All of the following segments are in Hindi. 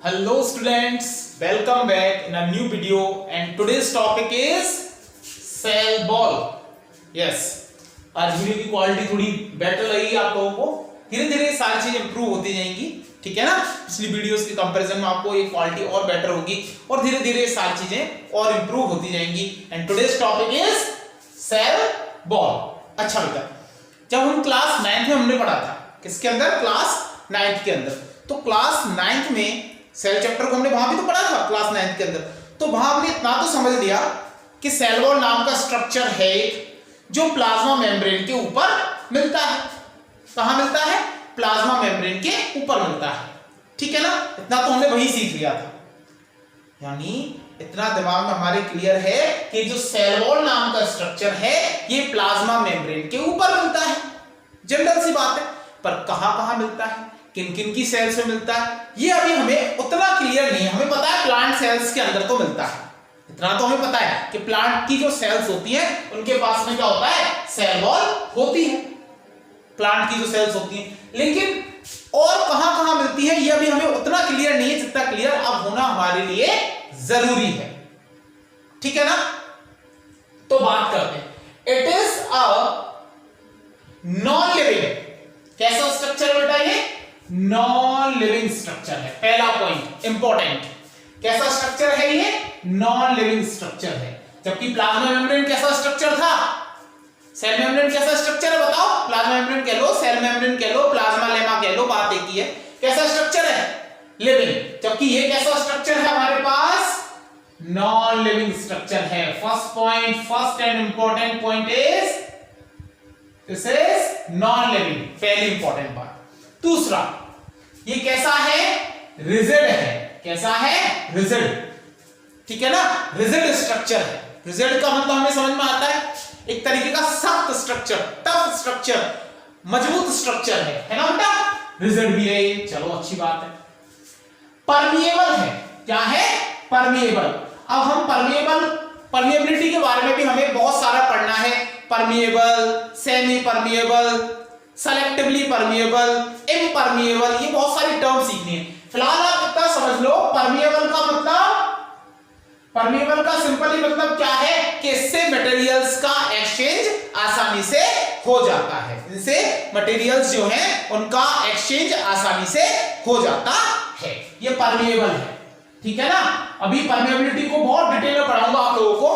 Hello students, welcome back in a new video and today's topic is cell ball. Yes, आज वीडियो की क्वालिटी थोड़ी बेटर लगेगी आप लोगों को। धीरे धीरे सारी चीजें इंप्रूव होती जाएंगी, ठीक है ना। पिछली वीडियोस के कंपैरिजन में आपको ये क्वालिटी और बेटर होगी और धीरे धीरे सारी चीजें और इंप्रूव होती जाएंगी। And today's topic is cell wall. अच्छा बेटा, जब हम क्लास 9th में हमने पढ़ा था, किसके अंदर? क्लास 9th के अंदर। तो क्लास 9th में सेल चैप्टर को हमने वहां भी तो पढ़ा था क्लास 9th के अंदर। तो वहां हमने इतना तो समझ लिया कि सेल वॉल नाम का स्ट्रक्चर है जो प्लाज्मा मेम्ब्रेन के ऊपर मिलता है। कहां मिलता है? प्लाज्मा मेम्ब्रेन के ऊपर मिलता है, ठीक है ना। इतना तो हमने वही सीख लिया था, यानी इतना दिमाग में हमारे क्लियर है कि जो सेल वॉल नाम का स्ट्रक्चर है ये प्लाज्मा मेम्ब्रेन के ऊपर मिलता है। जनरल सी बात है, पर कहां मिलता है, किन किन की सेल्स में मिलता है, ये अभी हमें उतना क्लियर नहीं है। हमें पता है प्लांट सेल्स के अंदर तो मिलता है, इतना तो हमें पता है कि प्लांट की जो सेल्स होती हैं उनके पास में क्या होता है? सेल वॉल होती है, प्लांट की जो सेल्स होती हैं। लेकिन और कहां मिलती है ये अभी हमें उतना क्लियर नहीं है जितना क्लियर अब होना हमारे लिए जरूरी है, ठीक है ना। तो बात करते हैं, it is a non living, कैसा स्ट्रक्चर बेटा? ये नॉन लिविंग स्ट्रक्चर है। पहला पॉइंट इंपॉर्टेंट, कैसा स्ट्रक्चर है ये? नॉन लिविंग स्ट्रक्चर है। जबकि प्लाज्मा मेम्ब्रेन कैसा स्ट्रक्चर था? सेल मेम्ब्रेन कैसा स्ट्रक्चर है बताओ? प्लाज्मा मेम्ब्रेन कह लो, सेल मेम्ब्रेन कह लो, प्लाज्मा लेमा कह लो, बात एक ही है। कैसा स्ट्रक्चर है? लिविंग। जबकि ये कैसा स्ट्रक्चर है हमारे पास? नॉन लिविंग स्ट्रक्चर है। First and important point is this is non living, पहली इंपॉर्टेंट बात। दूसरा, ये कैसा है? रिजिड है। कैसा है? रिजिड, ठीक है ना। रिजिड स्ट्रक्चर है। रिजिड का मतलब हमें समझ में आता है एक तरीके का सख्त स्ट्रक्चर, टफ स्ट्रक्चर, मजबूत स्ट्रक्चर है ना बेटा। रिजिड भी है ये, चलो अच्छी बात है। परमिएबल है। क्या है? परमिएबल। अब हम परमिएबिलिटी के बारे में भी हमें बहुत सारा पढ़ना है। Permeable, semi permeable, selectively permeable, impermeable, ये बहुत सारी टर्म सीखनी है। फिलहाल आप इतना समझ लो, परमिएबल का सिंपली मतलब क्या है कि इससे मटेरियल्स का एक्सचेंज आसानी से हो जाता है। इनसे मटेरियल्स जो हैं उनका एक्सचेंज आसानी से हो जाता है, ये परमिएबल है, ठीक है ना। अभी परमिएबिलिटी को बहुत डिटेल में पढ़ाऊंगा आप लोगों को,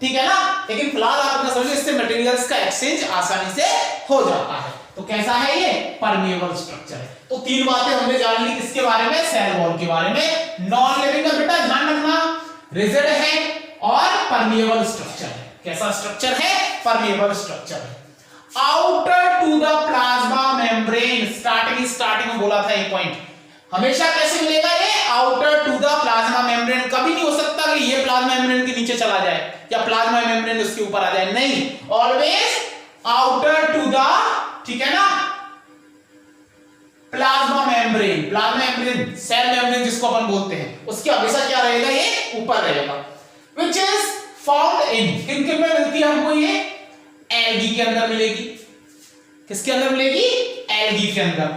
ठीक है ना। लेकिन फिलहाल आप इतना समझिए इससे मटेरियल्स का एक्सचेंज आसानी से हो जाता है। तो कैसा है ये? परमिएबल स्ट्रक्चर है। तो तीन बातें हमने जान ली किसके बारे में? सेल वॉल के बारे में। नॉन लिविंग का बेटा ध्यान रखना, रिजिड है और परमिएबल स्ट्रक्चर है। कैसा स्ट्रक्चर है? परमिएबल स्ट्रक्चर है। Outer to the plasma membrane, starting में बोला था ये पॉइंट, हमेशा कैसे मिलेगा ये? Outer to the plasma membrane. कभी नहीं हो सकता कि ये प्लाज्मा मेम्ब्रेन के नीचे चला जाए या प्लाज्मा मेम्ब्रेन उसके ऊपर आ जाए, नहीं, ऑलवेज आउटर टू द, ठीक है ना, plasma membrane. Plasma membrane, cell membrane जिसको अपन बोलते हैं, उसके हमेशा क्या रहेगा? ये ऊपर रहेगा। व्हिच इज फाउंड इन, किन में मिलती है हमको ये? एल्गी के अंदर मिलेगी। किसके अंदर मिलेगी? एल्गी के अंदर,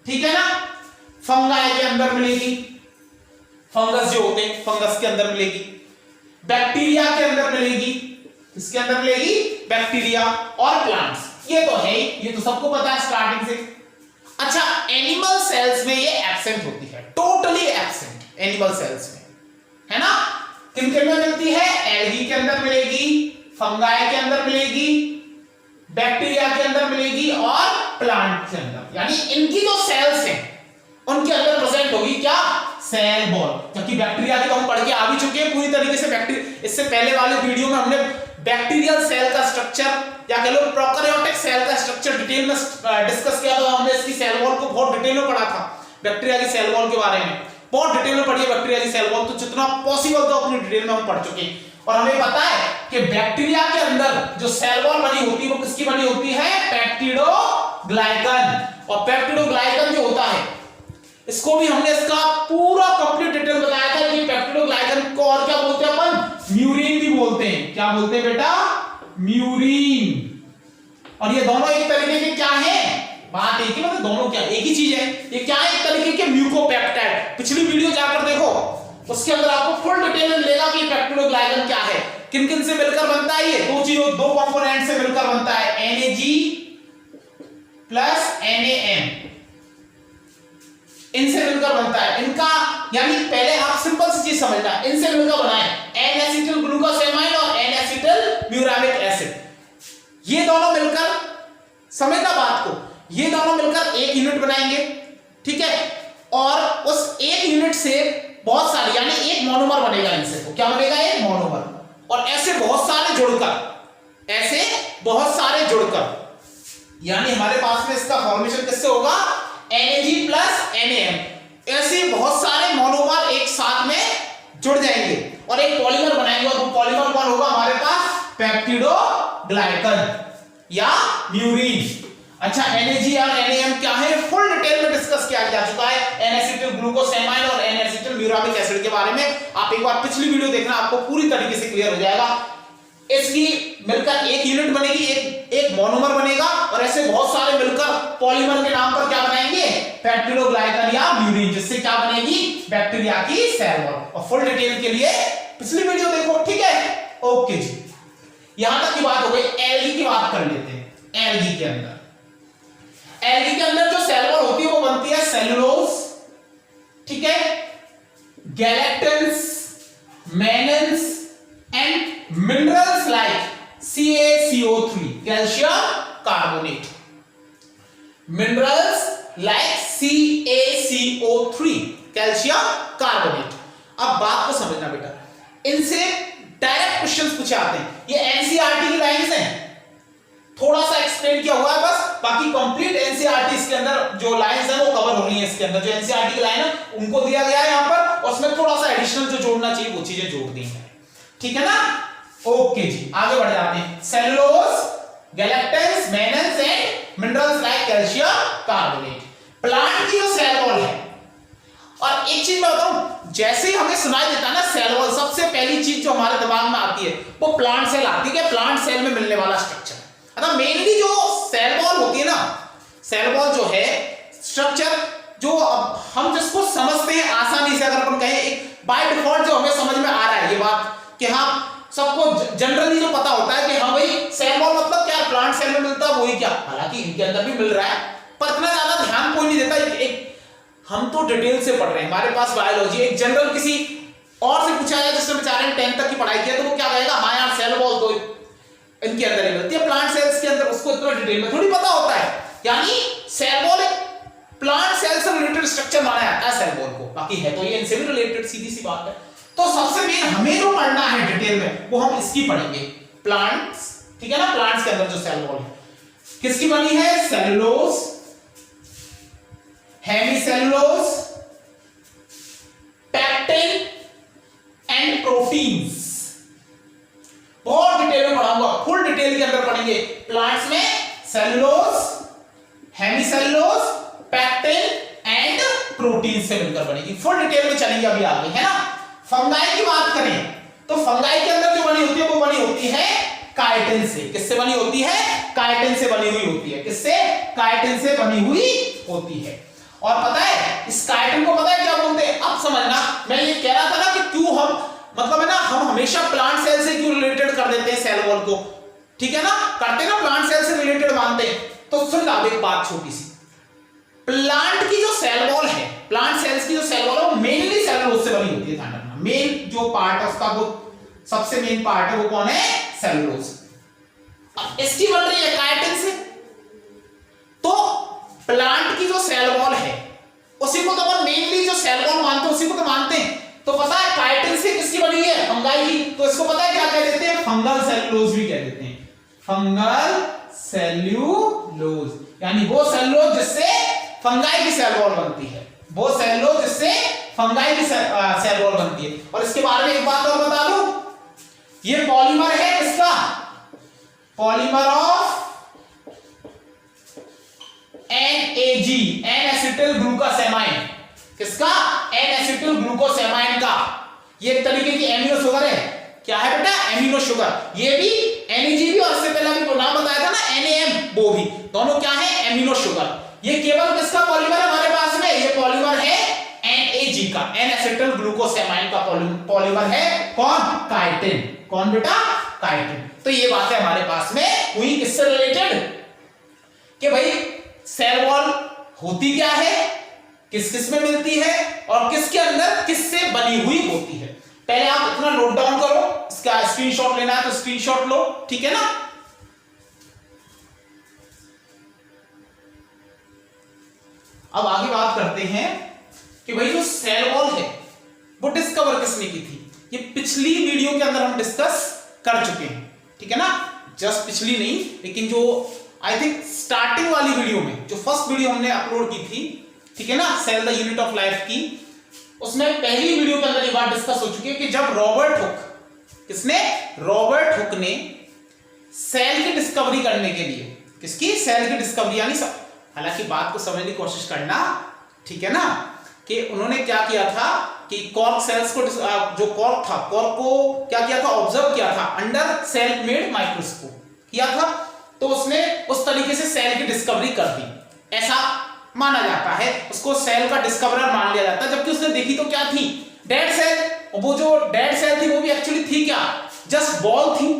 ठीक है ना। फंगाई के अंदर मिलेगी, फंगस जो होते हैं फंगस के अंदर मिलेगी। बैक्टीरिया के अंदर मिलेगी। किसके अंदर मिलेगी? बैक्टीरिया और प्लांट्स, ये तो है, ये तो सबको पता है स्टार्टिंग से। अच्छा, एनिमल सेल्स में ये एब्सेंट होती है, टोटली एब्सेंट एनिमल सेल्स में, है ना। किन किन में मिलती है? एल्गी के अंदर मिलेगी, फंगाई के अंदर मिलेगी, बैक्टीरिया के अंदर मिलेगी और प्लांट के अंदर, यानी इनकी जो सेल्स हैं उनके अंदर प्रेजेंट होगी क्या? Cell wall. जबकि बैक्टीरिया की तो हम पढ़ के आ भी चुके हैं पूरी तरीके से। बैक्टीरिया, इससे पहले वाले वीडियो में हमने बैक्टीरियल सेल का स्ट्रक्चर या कह लो प्रोकैरियोटिक सेल का स्ट्रक्चर डिटेल में डिस्कस किया था। हमने इसकी सेल वॉल को बहुत डिटेल में पढ़ा था, बैक्टीरिया की सेल वॉल के बारे में बहुत डिटेल में पढ़ी है बैक्टीरिया की सेल वॉल। तो जितना पॉसिबल तो अपनी डिटेल में हम पढ़ चुके हैं। और हमें पता है कि बैक्टीरिया के अंदर जो सेल वॉल बनी होती है वो किसकी बनी होती है? पेप्टिडोग्लाइकन। और पेप्टिडोग्लाइकन जो होता है, इसको भी हमने इसका पूरा कंप्लीट डिटेल बताया था कि पेप्टिडोग्लाइकन को और क्या बोलते हैं अपन? म्यूरिन भी बोलते हैं। क्या बोलते हैं बेटा? म्यूरिन। और ये दोनों एक तरीके के क्या है? बात एक ही, मतलब दोनों क्या एक ही चीज है। ये क्या है? एक तरीके के म्यूकोपेप्टाइड। पिछली वीडियो जाकर उसके अंदर आपको फुल डिटेल में मिलेगा कि पेप्टिडोग्लाइकन क्या है, किन किन से मिलकर बनता है। ये दो चीजों, दो कंपोनेंट से मिलकर बनता है, NAG प्लस NAM, इनसे मिलकर बनता है। इनका यानी पहले आप सिंपल सी चीज समझना, इनसे मिलकर बना है N-एसिटिल ग्लूकोसेमाइन और N-एसिटिल म्यूरामिक एसिड। ये दोनों मिलकर, समझना बात को, ये दोनों मिलकर एक यूनिट बनाएंगे, ठीक है। और उस एक यूनिट से बहुत सारे, यानी एक मोनोमर बनेगा इनसे, तो क्या बनेगा, एक मोनोमर। और ऐसे बहुत सारे जुड़कर, ऐसे बहुत सारे जुड़कर, यानी हमारे पास में इसका फॉर्मेशन किससे होगा, NAG प्लस NAM। ऐसे बहुत सारे मोनोमर एक साथ में जुड़ जाएंगे और एक पॉलीमर बनाएंगे, और वो पॉलीमर कौन होगा हमारे पास, पेप्टिडोग्लाइकन या म्यूरिन। अच्छा, NAG और NAM क्या है, फुल डिटेल में डिस्कस किया जा चुका है N-एसिटिल ग्लूकोसेमाइन और N-एसिटिल म्यूरामिक एसिड के बारे में। आप एक बार पिछली वीडियो देखना, आपको पूरी तरीके से क्लियर हो जाएगा। इसकी मिलकर एक यूनिट बनेगी, एक मोनोमर बनेगा, और ऐसे बहुत सारे मिलकर पॉलीमर के नाम पर क्या बनाएंगे, पेप्टिडोग्लाइकन या म्यूरिन, जिससे क्या बनेगी, बैक्टीरिया की सेल वॉल। और फुल डिटेल के लिए पिछली वीडियो देखो, ठीक है। ओके जी, यहां तक की बात हो गई। एल्गी की बात कर लेते हैं। एल्गी के अंदर, एल्गी के अंदर जो सेल वॉल होती है वो बनती है सेलुलोज, ठीक है, galactans, मेनन्स and minerals like CaCO3, calcium carbonate, minerals like CaCO3, calcium carbonate. अब बात को समझना बेटा, इनसे डायरेक्ट क्वेश्चंस पूछे आते हैं। ये एनसीईआरटी की लाइंस हैं, थोड़ा सा एक्सप्लेन किया हुआ है बस, बाकी कंप्लीट एनसीईआरटी इसके अंदर जो लाइंस हैं वो कवर हो रही हैं। इसके अंदर जो एनसीईआरटी की लाइन है उनको दिया गया है यहाँ पर, और उसमें थोड़ा सा एडिशनल जो जोड़ना चाहिए वो चीजें जोड़ दी हैं, ठीक है ना। ओके जी, आगे बढ़ जाते हैं। Cellulose, galactans, मेनन्स and minerals like calcium carbonate, plant की जो सेल वॉल है। और एक चीज मैं बताऊं, जैसे ही हमें सुनाई देता है ना सेल वॉल, सबसे पहली चीज जो हमारे दिमाग में आती है वो प्लांट सेल आती है, कि प्लांट सेल में मिलने वाला स्ट्रक्चर। अतः मेनली जो सेल वॉल होती है ना, सेल वॉल जो है स्ट्रक्चर, जो हम जिसको समझते हैं आसानी से, अगर अपन कहें एक बाय डिफॉल्ट जो हमें समझ में आ रहा है ये बात, कि हाँ सबको जनरली जो पता होता है कि हाँ भाई सेल वॉल मतलब क्या, प्लांट सेल में मिलता है वही क्या, हालांकि इनके अंदर भी मिल रहा है, पर इतना ज्यादा ध्यान कोई नहीं देता। एक हम तो डिटेल से पढ़ रहे हैं, हमारे पास बायोलॉजी, एक जनरल किसी और से पूछा जाए जिसने बेचारे ने 10th तक की पढ़ाई किया, तो वो क्या कहेगा, हाँ यार सेल वॉल तो इनके अंदर ही मिलती है, प्लांट सेल्स के अंदर उसको इतना डिटेल में थोड़ी पता होता है। यानी सेल वॉल एक प्लांट सेल से रिलेटेड स्ट्रक्चर माना जाता है सेल वॉल को, बाकी है तो ये इनसे भी रिलेटेड, सीधी सी बात है। तो सबसे मेन हमें जो पढ़ना है डिटेल में वो हम इसकी पढ़ेंगे, प्लांट्स, ठीक है ना। प्लांट्स के अंदर जो सेल वॉल है किसकी बनी है, cellulose, hemicellulose, pectin and proteins. बहुत डिटेल में पढ़ाऊंगा, फुल डिटेल के अंदर पढ़ेंगे। प्लांट्स में cellulose, hemicellulose, pectin and protein से मिलकर बनेगी, फुल डिटेल में चलेंगे अभी आगे, है ना। फंगाई की बात करें तो फंगाई के अंदर जो बनी होती है वो बनी होती है काइटिन से। किससे बनी होती है, काइटिन से बनी हुई होती है। किससे, काइटिन से बनी हुई होती है। और पता है इस काइटिन को पता है क्या बोलते हैं, अब समझना। मैं ये कह रहा था ना कि क्यों हम, मतलब है ना, हम हमेशा प्लांट सेल से क्यों रिलेटेड कर देते हैं सेल वॉल को, ठीक है ना, करते ना, प्लांट सेल से रिलेटेड मानते हैं। तो सुन लो एक बात छोटी सी, प्लांट की जो सेल वॉल है, प्लांट सेल्स की जो सेल वॉल है वो मेनली सेलुलोज से बनी होती है। ध्यान रखना, मेन जो पार्ट है उसका, वो सबसे मेन पार्ट है वो कौन है, सेलुलोज। अब इसकी बन रही है काइटिन से। तो प्लांट की जो सेल वॉल है उसी को तो अपन मेनली जो सेल वॉल मानते हैं उसी को तो मानते हैं। तो पता है काइटिन से किसकी बनी है, फंगाई की। तो इसको पता है क्या कह देते हैं, फंगल सेलुलोज भी कह देते हैं, फंगल सेल्यूलोज। यानी वो सेलुलोज जिससे फंगाई की सेल वॉल बनती है, वो सेलुलोज जिससे फंगाई की सेल वॉल बनती है। और इसके बारे में एक बात और बता दूं, ये पॉलीमर है किसका, पॉलीमर ऑफ NAG, N-एसिटिल ग्लूकोसेमाइन। किसका, N-एसिटिल ग्लूकोसेमाइन का। ये एक तरीके की एमिनो शुगर है। क्या है बेटा, एमिनो शुगर। ये भी NAG भी, और इससे पहले अभी नाम बताया था ना NAM, वो भी, दोनों क्या है, एमिनो शुगर। ये केवल किसका पॉलीमर है हमारे पास में, ये पॉलीमर है NAG का। एन एसिटिल ग्लूकोसेमाइन का पॉलीमर है कौन? काइटिन। कौन बेटा? काइटिन। तो ये बात है हमारे पास में हुई किससे रिलेटेड कि भाई सेल वॉल होती क्या है, किस किस में मिलती है और किसके अंदर किससे बनी हुई होती है। पहले आप इतना नोट डाउन करो, इसका स्क्रीनशॉट लेना है तो स्क्रीनशॉट लो, ठीक है ना। अब आगे बात करते हैं कि भाई जो सेल वॉल है वो डिस्कवर किसने की थी। ये पिछली वीडियो के अंदर हम डिस्कस कर चुके हैं, ठीक है ना। जस्ट पिछली नहीं, लेकिन जो आई थिंक स्टार्टिंग वाली वीडियो में, जो फर्स्ट वीडियो हमने अपलोड की थी, ठीक है ना, cell the unit of life की, उसमें पहली वीडियो के अंदर ये बात डिस्कस हो चुकी है कि जब रॉबर्ट हुक, किसने? रॉबर्ट हुक ने सेल की डिस्कवरी करने के लिए, किसकी? सेल की डिस्कवरी, यानी हालांकि बात को समझने की कोशिश करना, ठीक है ना, कि उन्होंने क्या किया था कि कॉर्क सेल्स को, जो कॉर्क था, कॉर्क को क्या किया था? ऑब्जर्व किया था अंडर सेल्फ मेड माइक्रोस्कोप किया था। तो उसने उस तरीके से सेल की डिस्कवरी कर दी, ऐसा माना जाता है, उसको सेल का डिस्कवरर मान लिया जाता है। जबकि उसने देखी तो क्या थी? Dead cell. और वो जो डेड सेल थी वो भी एक्चुअली थी क्या? जस्ट बॉल थी।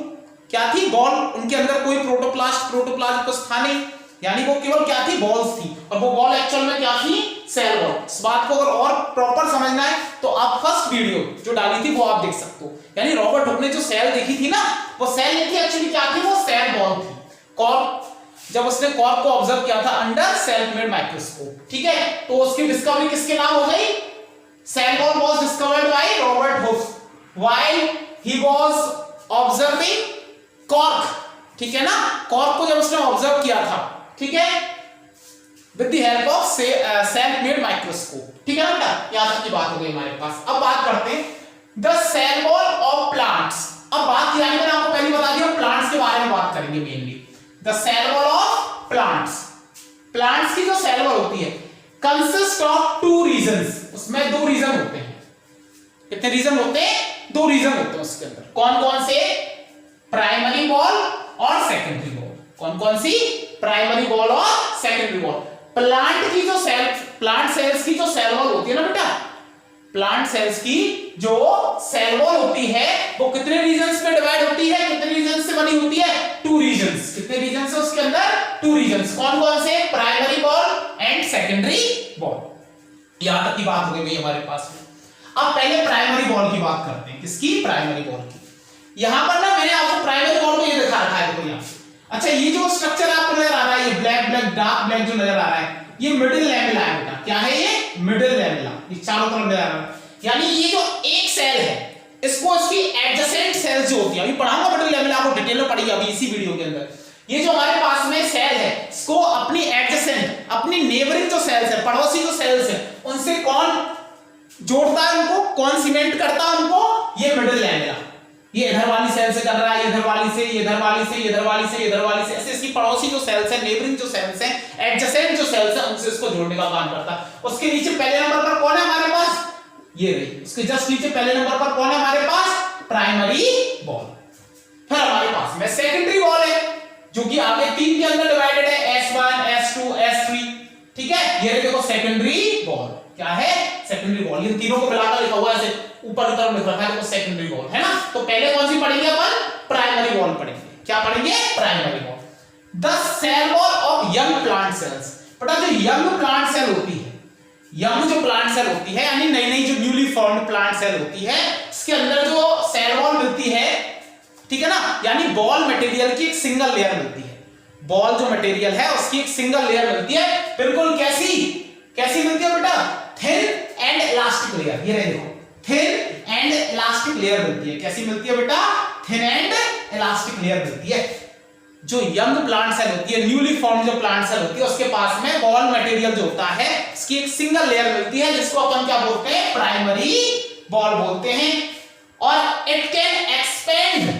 क्या थी? बॉल। उनके अंदर कोई प्रोटोप्लास्ट कुछ था नहीं, यानी वो केवल क्या थी? बॉल्स थी। और वो बॉल एक्चुअल में क्या थी? Cell wall. इस बात को अगर और प्रॉपर समझना है तो आप फर्स्ट वीडियो जो डाली थी वो आप देख सकते हो। यानी रॉबर्ट हुक ने जो सेल देखी थी ना, वो सेल नहीं थी, एक्चुअली क्या थी? वो सेल बॉल थी। कॉर्क, जब उसने कॉर्क को ऑब्जर्व किया था अंडर सेल्फ मेड माइक्रोस्कोप, ठीक है, तो उसकी डिस्कवरी किसके नाम हो गई? Cell wall was discovered by Robert Hooke while he was observing cork, ठीक है ना। कॉर्क को जब उसने ऑब्जर्व किया था, ठीक है, with the help of self made microscope, ठीक है ना बेटा। यहां तक की बात हो गई हमारे पास। अब बात करते हैं the cell wall of plants. अब बात किया, मैंने आपको पहले बता दिया, प्लांट्स के बारे में बात करेंगे mainly. The cell wall of plants, plants की जो सेल वॉल होती है कंसिस्ट ऑफ टू रीजन्स। उसमें दो रीजन होते हैं। कितने रीजन होते हैं? दो रीजन होते हैं उसके अंदर। कौन कौन से? प्राइमरी वॉल और सेकेंडरी वॉल। कौन कौन सी? प्राइमरी वॉल और सेकेंडरी वॉल। प्लांट की जो सेल, प्लांट सेल्स की जो सेल वॉल होती है ना बेटा, प्लांट सेल्स की जो सेल वॉल होती है वो कितने रीजन्स में डिवाइड होती है? कितने रीजन्स से बनी होती है? Two reasons. कितने रीजन्स है उसके अंदर? Two reasons. कौन कौन से? Primary wall and secondary wall. यहां तक की बात हो गई हमारे पास में। अब पहले प्राइमरी वॉल की बात करते हैं। किसकी? प्राइमरी वॉल की। यहां पर ना मैंने आपको प्राइमरी वॉल को ये दिखा रखा है, देखो यहां। अच्छा, ये जो स्ट्रक्चर आपको नजर आ रहा है, ये ब्लैक ब्लैक डार्क ब्लैक जो नजर आ रहा है, ये मिडिल लैमेला है बेटा। क्या है ये? Middle lamella. ये चारों तरफ नजर आ रहा है। यानी ये जो एक सेल है, इसको इसकी एडजेसेंट सेल्स जो होती है, अभी पढ़ाऊंगा मिडिल लैमेला, आपको डिटेल में पढ़ेगी अभी इसी वीडियो के अंदर। ये जो हमारे पास में सेल है, इसको अपनी एडजेसेंट, अपनी नेबरिंग जो सेल्स है, पड़ोसी जो सेल्स है, उनसे कौन जोड़ता है उनको? कौन सीमेंट करता है उनको? ये मिडिल लैमेला। ये इधर वाली सेल से कर रहा है, इधर वाली से, इधर वाली से, इधर वाली से, इधर वाली से, ऐसे इसकी पड़ोसी जो सेल्स है, नेबरिंग जो सेल्स है, एडजेसेंट जो सेल्स है, उनसे इसको जोड़ने का काम करता है। उसके नीचे पहले नंबर पर कौन है हमारे पास? ये रही। उसके जस्ट नीचे पहले नंबर पर कौन है हमारे पास? Primary wall. फिर हमारे पास में सेकेंडरी वॉल है, जो कि आगे तीन के अंदर डिवाइडेड है, S1, S2, S3, ठीक है। ये देखो सेकेंडरी वॉल। क्या है? Secondary wall. ये तीनों को मिलाकर लिखा हुआ है, ऐसे ऊपर की तरफ लिख रखा है, देखो सेकेंडरी वॉल, है ना। तो पहले कौन सी पढ़ेंगे अपन? प्राइमरी वॉल पढ़ेंगे। क्या पढ़ेंगे? Primary wall. The cell wall of young plant cells. बेटा जो यंग प्लांट सेल होती है, यंग जो प्लांट सेल होती है, यानी नई नई जो न्यूली फॉर्म्ड प्लांट सेल होती है, इसके अंदर जो सेल वॉल मिलती है, ठीक है ना, यानी बॉल मटेरियल की एक सिंगल लेयर मिलती है। बॉल जो मटेरियल है उसकी एक सिंगल लेयर मिलती है। बिल्कुल कैसी? कैसी मिलती है बेटा? Thin and elastic layer. ये देखो, थिन एंड इलास्टिक लेयर मिलती है। कैसी मिलती है बेटा? थिन एंड इलास्टिक लेयर मिलती है। जो यंग प्लांट सेल होती है, न्यूली फॉर्म्ड जो प्लांट सेल होती है, उसके पास में बॉल मटेरियल जो होता है, इसकी एक सिंगल लेयर मिलती है, जिसको अपन क्या बोलते हैं? प्राइमरी बॉल बोलते हैं। और इट कैन एक्सपेंड,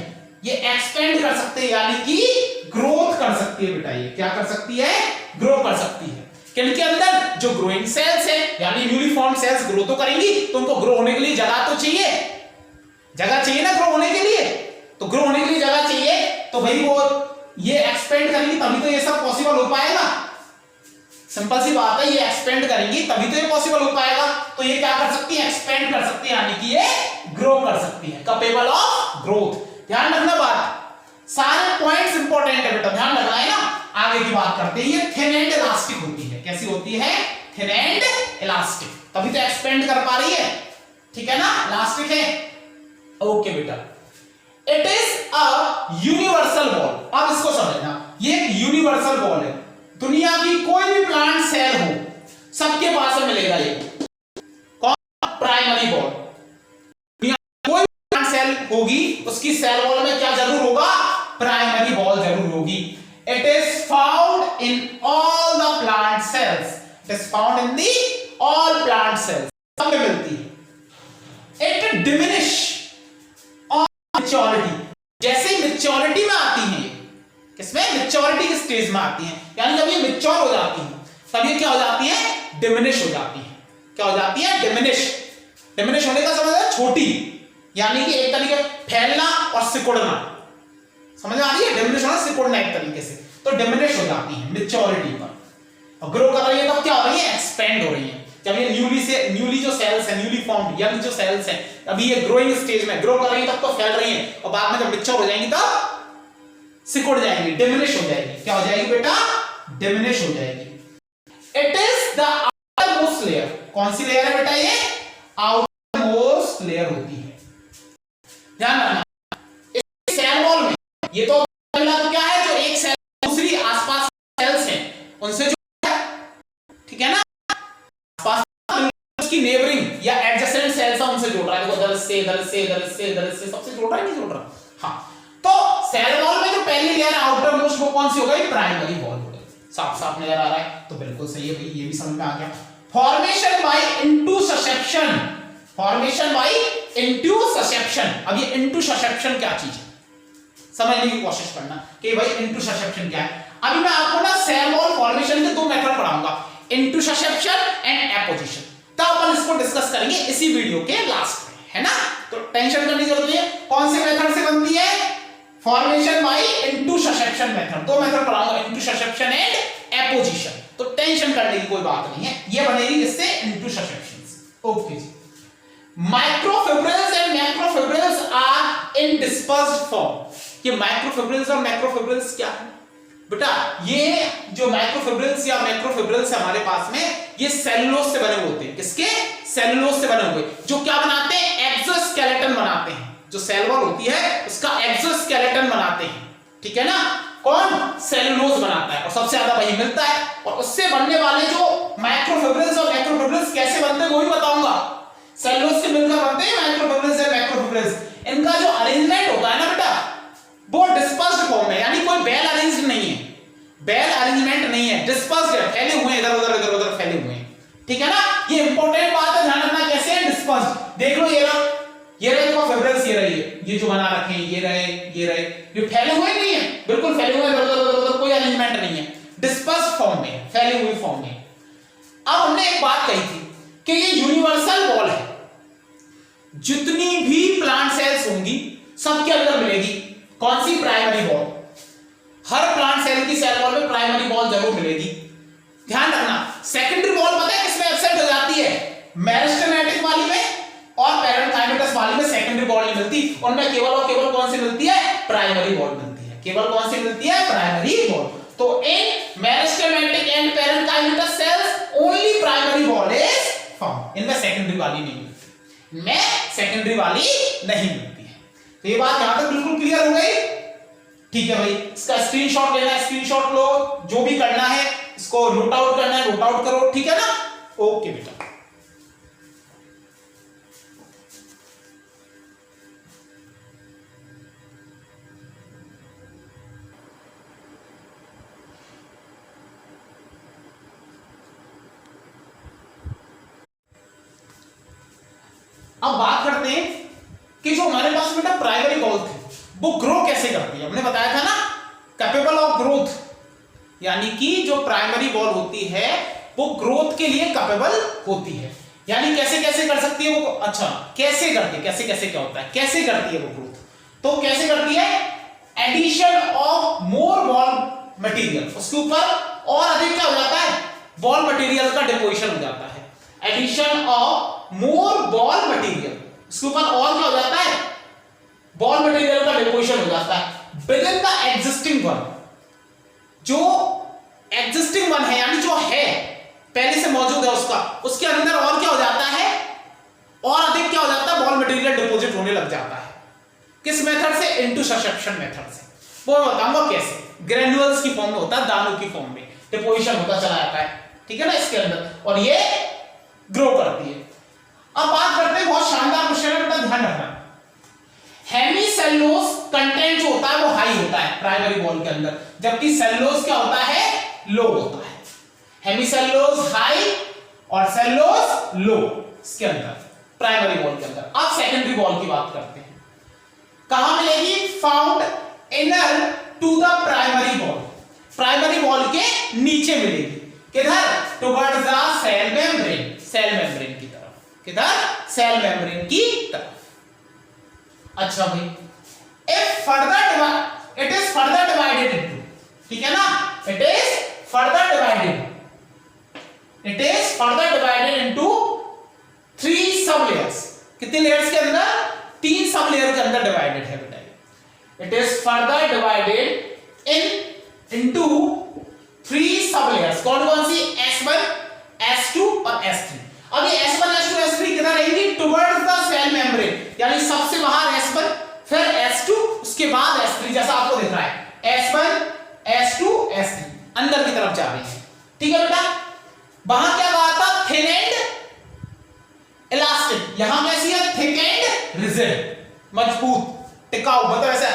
ये एक्सपेंड कर सकते हैं, यानी कि ग्रोथ कर सकती है बेटा। ये क्या कर सकती है? ग्रो कर सकती है। किनके अंदर? जो ग्रोइंग सेल्स है, यानी न्यूली फॉर्म्ड सेल्स ग्रो तो करेंगी, तो उनको ग्रो होने के लिए जगह तो चाहिए, जगह चाहिए ना ग्रो होने के लिए। तो ग्रो होने के लिए जगह चाहिए, तो भाई वो ये एक्सपेंड करेंगी तभी तो ये सब पॉसिबल हो पाएगा। सिंपल सी बात है, ये एक्सपेंड करेंगी तभी तो ये पॉसिबल हो पाएगा। तो तो ये क्या कर सकती है, एक्सपेंड कर सकती है, यानी कि ये ग्रो कर सकती है, कैपेबल ऑफ ग्रोथ। ध्यान रखना बात, सारे पॉइंट्स इंपॉर्टेंट है बेटा, ध्यान रखना है ना। आगे की बात करते हैं, ये थिन एंड इलास्टिक होती है। कैसी होती है, थिन एंड इलास्टिक, तभी तो एक्सपेंड कर पा रही है, ठीक है ना, इलास्टिक है। ओके बेटा, it is a universal ball. अब इसको समझना, ये एक यूनिवर्सल बॉल है, दुनिया की कोई भी प्लांट सेल हो सबके पास में मिलेगा ये। कौन, प्राइमरी बॉल। दुनिया की कोई भी प्लांट सेल होगी उसकी सेल वॉल में क्या जरूर होगा, प्राइमरी बॉल जरूर होगी। It is found in all the plant cells, it is found in the all plant cells, सब में मिलती है। इट डिमिनिश ऑन मैच्योरिटी, जैसे मैच्योरिटी में आती है, किसमें, मैच्योरिटी के स्टेज में आती है, यानी जब ये मैच्योर हो जाती है तब ये क्या हो जाती है, डिमिनिश हो जाती है। क्या हो जाती है, डिमिनिश। डिमिनिश होने का समझ है, छोटी, यानी कि एक तरीके फैलना और सिकुड़ना, समझ में आ रही है, डिमिनिश होना, सिकुड़ना एक तरीके से, तो डिमिनिश हो जाती है मैच्योरिटी पर। और ग्रो कर रही है तब क्या हो रही है, एक्सपेंड हो रही है। जब ये न्यूली जो सेल्स है, न्यूली फॉर्म्ड यंग जो सेल्स है, अभी ये ग्रोइंग स्टेज में ग्रो कर रही है तब तो फैल रही है, और बाद में जब मैच्योर हो जाएंगी तब सिकुड़ जाएंगी, डिमिनिश हो जाएगी। क्या हो जाएगी बेटा, डिमिनिश हो जाएगी। It is the outer most layer, कौन सी लेयर है बेटा, ये आउटर मोस्ट लेयर होती है। ध्यान रखना, इस सेल वॉल में ये तो मिला तो क्या है, जो एक सेल दूसरी आसपास सेल्स हैं उनसे जो है, ठीक है ना, आसपास उसकी नेबरिंग या एडजेसेंट सेल्स है उनसे जोड़ रहा है, देखो इधर से इधर से इधर से इधर से सबसे जोड़ रहा है, नहीं जोड़ रहा। हाँ, तो सेल वॉल में जो पहली लेयर आउटर मोस्ट वो कौन सी हो गई, प्राइमरी वॉल हो गई। साफ साफ नजर आ रहा है, तो बिल्कुल सही है भाई, ये भी समझ में आ गया। Formation by intussusception, formation by intussusception. अब ये इंटूससेप्शन क्या चीज है समझने की कोशिश करना कि भाई इंटूससेप्शन क्या है। अभी मैं आपको ना सेल वॉल फॉर्मेशन के दो मेथड पढ़ाऊंगा, इंटूससेप्शन एंड एपोजिशन, तब अपन इसको डिस्कस करेंगे इसी वीडियो के लास्ट में, है ना। तो टेंशन करने की जरूरत नहीं है, कौन से मेथड से बनती है, फॉर्मेशन बाय इंटूससेप्शन मेथड। दो मेथड पढ़ाऊंगा, इंटूससेप्शन एंड एपोजिशन, तो टेंशन करने की कोई बात नहीं है, ये बनेगी इससे इंटूससेप्शन से। ओके जी, microfibrils and macrofibrils are in dispersed form. ये माइक्रोफिब्रिल्स और मैक्रोफिब्रिल्स क्या है बेटा, ये जो माइक्रोफिब्रिल्स या मैक्रोफिब्रिल्स हमारे पास में, ये सेलुलोज से बने होते हैं। किसके, सेलुलोज से बने हुए, जो क्या बनाते हैं, एक्सोस्केलेटन बनाते हैं। जो सेल वॉल होती है उसका एक्सोस्केलेटन बनाते हैं, ठीक है ना, कौन, सेलुलोज बनाता है, और सबसे ज्यादा वही मिलता है। और उससे बनने वाले जो माइक्रोफिब्रिल्स और मैक्रोफिब्रिल्स कैसे बनते हैं वो भी बताऊंगा। सेलुलोज से मिलकर बनते हैं माइक्रोफिब्रिल्स और मैक्रोफिब्रिल्स। इनका जो अरेंजमेंट होता है ना बेटा, वो डिस्पर्स्ड फॉर्म में, यानी कोई वेल अरेंज्ड नहीं है, वेल अरेंजमेंट नहीं है, डिस्पर्स्ड है, फैले हुए हैं, इधर उधर इधर उधर फैले हुए हैं, ठीक है ना। ये इंपॉर्टेंट बात है, ध्यान रखना कैसे है, डिस्पर्स्ड। देख लो ये रहा, ये रहे देखो फिब्रिल्स, ये रही है, ये जो बना रखे हैं, ये रहे, ये फैले हुए नहीं है, बिल्कुल फैले हुए, इधर उधर उधर कोई अरेंजमेंट नहीं है, डिस्पर्स्ड फॉर्म में, फैले हुए फॉर्म में। अब हमने एक बात कही थी कि ये यूनिवर्सल वॉल है, जितनी भी प्लांट सेल्स होंगी सबके अंदर मिलेगी कौन सी, प्राइमरी बॉल। हर प्लांट सेल की सेल वॉल में प्राइमरी बॉल जरूर मिलेगी। ध्यान रखना, सेकेंडरी बॉल पता है किसमें एब्सेंट हो जाती है, मेरिस्टेमेटिक वाली में और पैरेंकाइमेटस वाली में सेकेंडरी बॉल नहीं मिलती, उनमें केवल और केवल कौन सी मिलती है, प्राइमरी बॉल मिलती है। केवल कौन सी मिलती है, प्राइमरी बॉल। तो in meristematic and parenchymatous cells only primary wall is found, इनमें सेकेंडरी वाली नहीं मिलती, इनमें सेकेंडरी वाली नहीं मिलती है। तो ये बात यहां तक बिल्कुल क्लियर हो गई, ठीक है भाई। इसका स्क्रीनशॉट लेना है, स्क्रीनशॉट लो, जो भी करना है इसको नोट आउट करना है, नोट आउट करो, ठीक है ना। ओके बेटा, अब बात करते हैं कि जो हमारे पास बेटा प्राइमरी बॉल थी वो ग्रो कैसे करती है। हमने बताया था ना, कैपेबल ऑफ ग्रोथ, यानी कि जो प्राइमरी बॉल होती है वो ग्रोथ के लिए कैपेबल होती है। यानी कैसे कैसे कर सकती है वो, अच्छा कैसे करती है, कैसे कैसे क्या होता है, कैसे करती है वो ग्रोथ, तो कैसे करती है, addition of more wall material, उसके ऊपर और अधिक क्या हो जाता है, बॉल मटेरियल का डिपोजिशन हो जाता है। Addition of more wall material, इसके ऊपर और क्या हो जाता है, बॉल मटेरियल का डिपोजिशन हो जाता है within the existing one, जो एग्जिस्टिंग वन है यानी जो है पहले से मौजूद है उसका, उसके अंदर और क्या हो जाता है, और अधिक क्या हो जाता है, बॉल मटेरियल डिपॉजिट होने लग जाता है। किस मेथड से, इनटू ससेप्शन मेथड से। वो मैं बताऊंगा कैसे, ग्रेन्युल्स की फॉर्म में होता है, दानों की फॉर्म में डिपोजिशन होता चला जाता है, ठीक है ना, इसके अंदर, और ये ग्रो करती है। अब बात करते हैं, बहुत शानदार क्वेश्चन है बेटा, ध्यान रखना। हेमीसेल्यूलोज कंटेंट जो होता है वो हाई होता है प्राइमरी बॉल के अंदर, जबकि सेल्यूलोज क्या होता है, लो होता है। हेमीसेल्यूलोज हाई और सेल्यूलोज लो इसके अंदर, प्राइमरी बॉल के अंदर। अब सेकेंडरी बॉल की बात करते हैं, कहां मिलेगी, found inner to the primary wall, primary wall के नीचे मिलेगी, किधर, towards the cell membrane, cell membrane की तरफ, किधर, सेल मेम्ब्रेन की तरफ। अच्छा भाई, if further it is further divided into, ठीक है ना, it is further divided into 3 sub layers, कितने लेयर्स के अंदर, 3 सब लेयर के अंदर डिवाइडेड है बेटा। It is further divided into 3 sub layers, कौन कौन सी, S1, S2 और S3। अब ये S1, S2, S3 किधर रहेंगी, टुवर्ड्स द सेल मेम्ब्रेन, यानी सबसे बाहर S1, फिर S2, उसके बाद S3, जैसा आपको दिख रहा है, S1, S2, S3 अंदर की तरफ जा रही है, ठीक है बेटा। वहां क्या कहा था, थिन एंड इलास्टिक, यहां कैसी है, थिक एंड रिजिड, मजबूत, टिकाऊ, मतलब ऐसा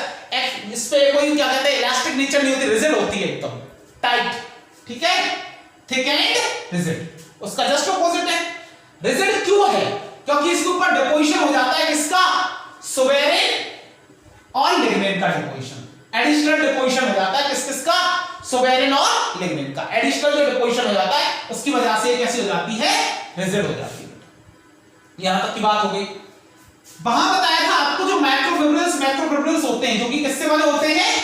इस पे कोई क्या कहते हैं, इलास्टिक नेचर नहीं होती, रिजिड होती है, एकदम टाइट, ठीक है, थिक एंड रिजिड। उसका जस्ट ऑपोजिट है, रिजिड क्यों है, क्योंकि इसके ऊपर डिपोजिशन हो जाता है किसका, सुबेरिन और लिग्निन का डिपोजिशन, एडिशनल डिपोजिशन हो जाता है किसका, सुबेरिन और लिग्निन का एडिशनल जो डिपोजिशन हो जाता है, उसकी वजह से कैसी हो जाती है, रिजिड हो जाती है। यहां तक की बात हो गई। वहां बताया था आपको जो मैक्रोफिब्रिल्स होते हैं, जो कि किससे बने होते हैं,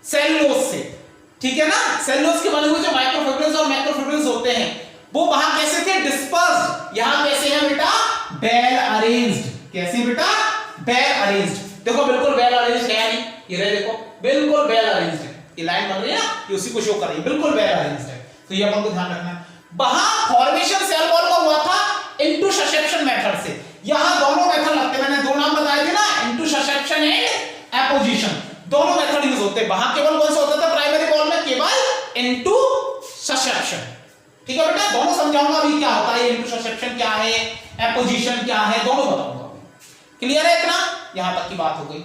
सेलुलोज से, ठीक है ना, सेलुलोज के बने हुए जो माइक्रोफिब्रिल्स और मैक्रोफिब्रिल्स होते हैं, वो वहां कैसे थे, डिस्पर्स्ड, यहां कैसे हैं बेटा, वेल अरेंज्ड, कैसे बेटा, वेल अरेंज्ड, देखो बिल्कुल वेल अरेंज्ड है, नहीं ये रहे, देखो बिल्कुल वेल अरेंज्ड है, ये लाइन बन रही है ना, ये उसी को शो कर रही है, बिल्कुल वेल अरेंज्ड है, तो ये अपन को ध्यान रखना है। वहां फॉर्मेशन सेल वॉल का हुआ था इनटू ससेप्शन मेथड से, यहां दोनों मेथड लगते हैं, मैंने 2 नाम बताए थे ना, इनटू ससेप्शन एंड एपोजिशन, दोनों मेथड यूज होते हैं। वहां केवल कौन सा होता था प्राइमरी बॉल में, केवल इनटू ससेप्शन, ठीक है बेटा, दोनों समझाऊंगा अभी क्या होता है, इनटू ससेप्शन क्या है, एपोजिशन क्या है, दोनों बताऊंगा। क्लियर है इतना, यहां तक की बात हो गई।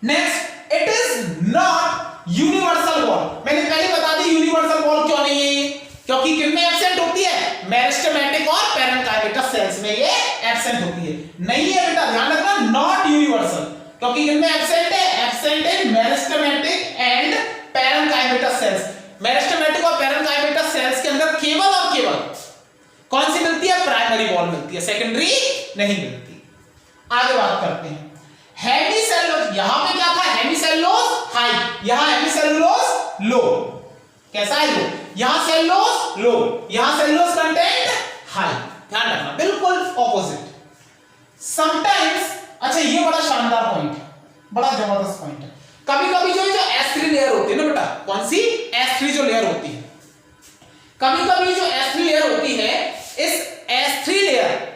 Next, it is not universal ball, मैंने पहले बता दी यूनिवर्सल बॉल क्यों नहीं है, क्योंकि किनमें एब्सेंट होती है, मेरिस्टेमेटिक और पैरेन्काइमेटस सेल्स में ये एब्सेंट होती है, नहीं है बेटा, ध्यान रखना, नॉट यूनिवर्सल, क्योंकि किनमें एब्सेंट है, absent in meristematic and parenchymatous sales, meristematic और पैरेन्काइमेटस सेल्स के अंदर केवल और केवल कौन सी मिलती है, प्राइमरी बॉल मिलती है, सेकेंडरी नहीं मिलती। आगे बात करते हैं, हेमीसेल्यूलोज, यहां पे क्या था, हेमीसेल्यूलोज हाई, यहां हेमीसेल्यूलोज लो, कैसा है लो, यहां सेल्यूलोज लो, यहां सेल्यूलोज कंटेंट हाई, ध्यान रखना, बिल्कुल ऑपोजिट। समटाइम्स, अच्छा ये बड़ा शानदार पॉइंट है, बड़ा जबरदस्त पॉइंट है, कभी-कभी जो S3 लेयर होती है ना बेटा, कौन सी, S3 जो लेयर होती है, कभी-कभी जो S3 लेयर होती है, इस S3 लेयर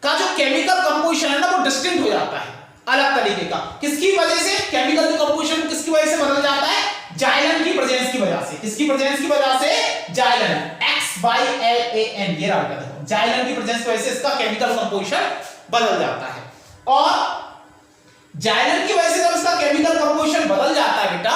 का जो केमिकल कंपोजिशन है ना, वो डिस्टिंक्ट हो जाता है, अलग तरीके का, किसकी वजह से, केमिकल कंपोजिशन किसकी वजह से बदल जाता है, जाइलन की प्रेजेंस की वजह से, किसकी प्रेजेंस की वजह से, जाइलन, XYLAN, ये रहा देखो, जाइलन की प्रेजेंस की वजह से इसका केमिकल कंपोजिशन बदल जाता है, और जाइलन की वजह से जब इसका केमिकल कंपोजिशन बदल जाता है बेटा,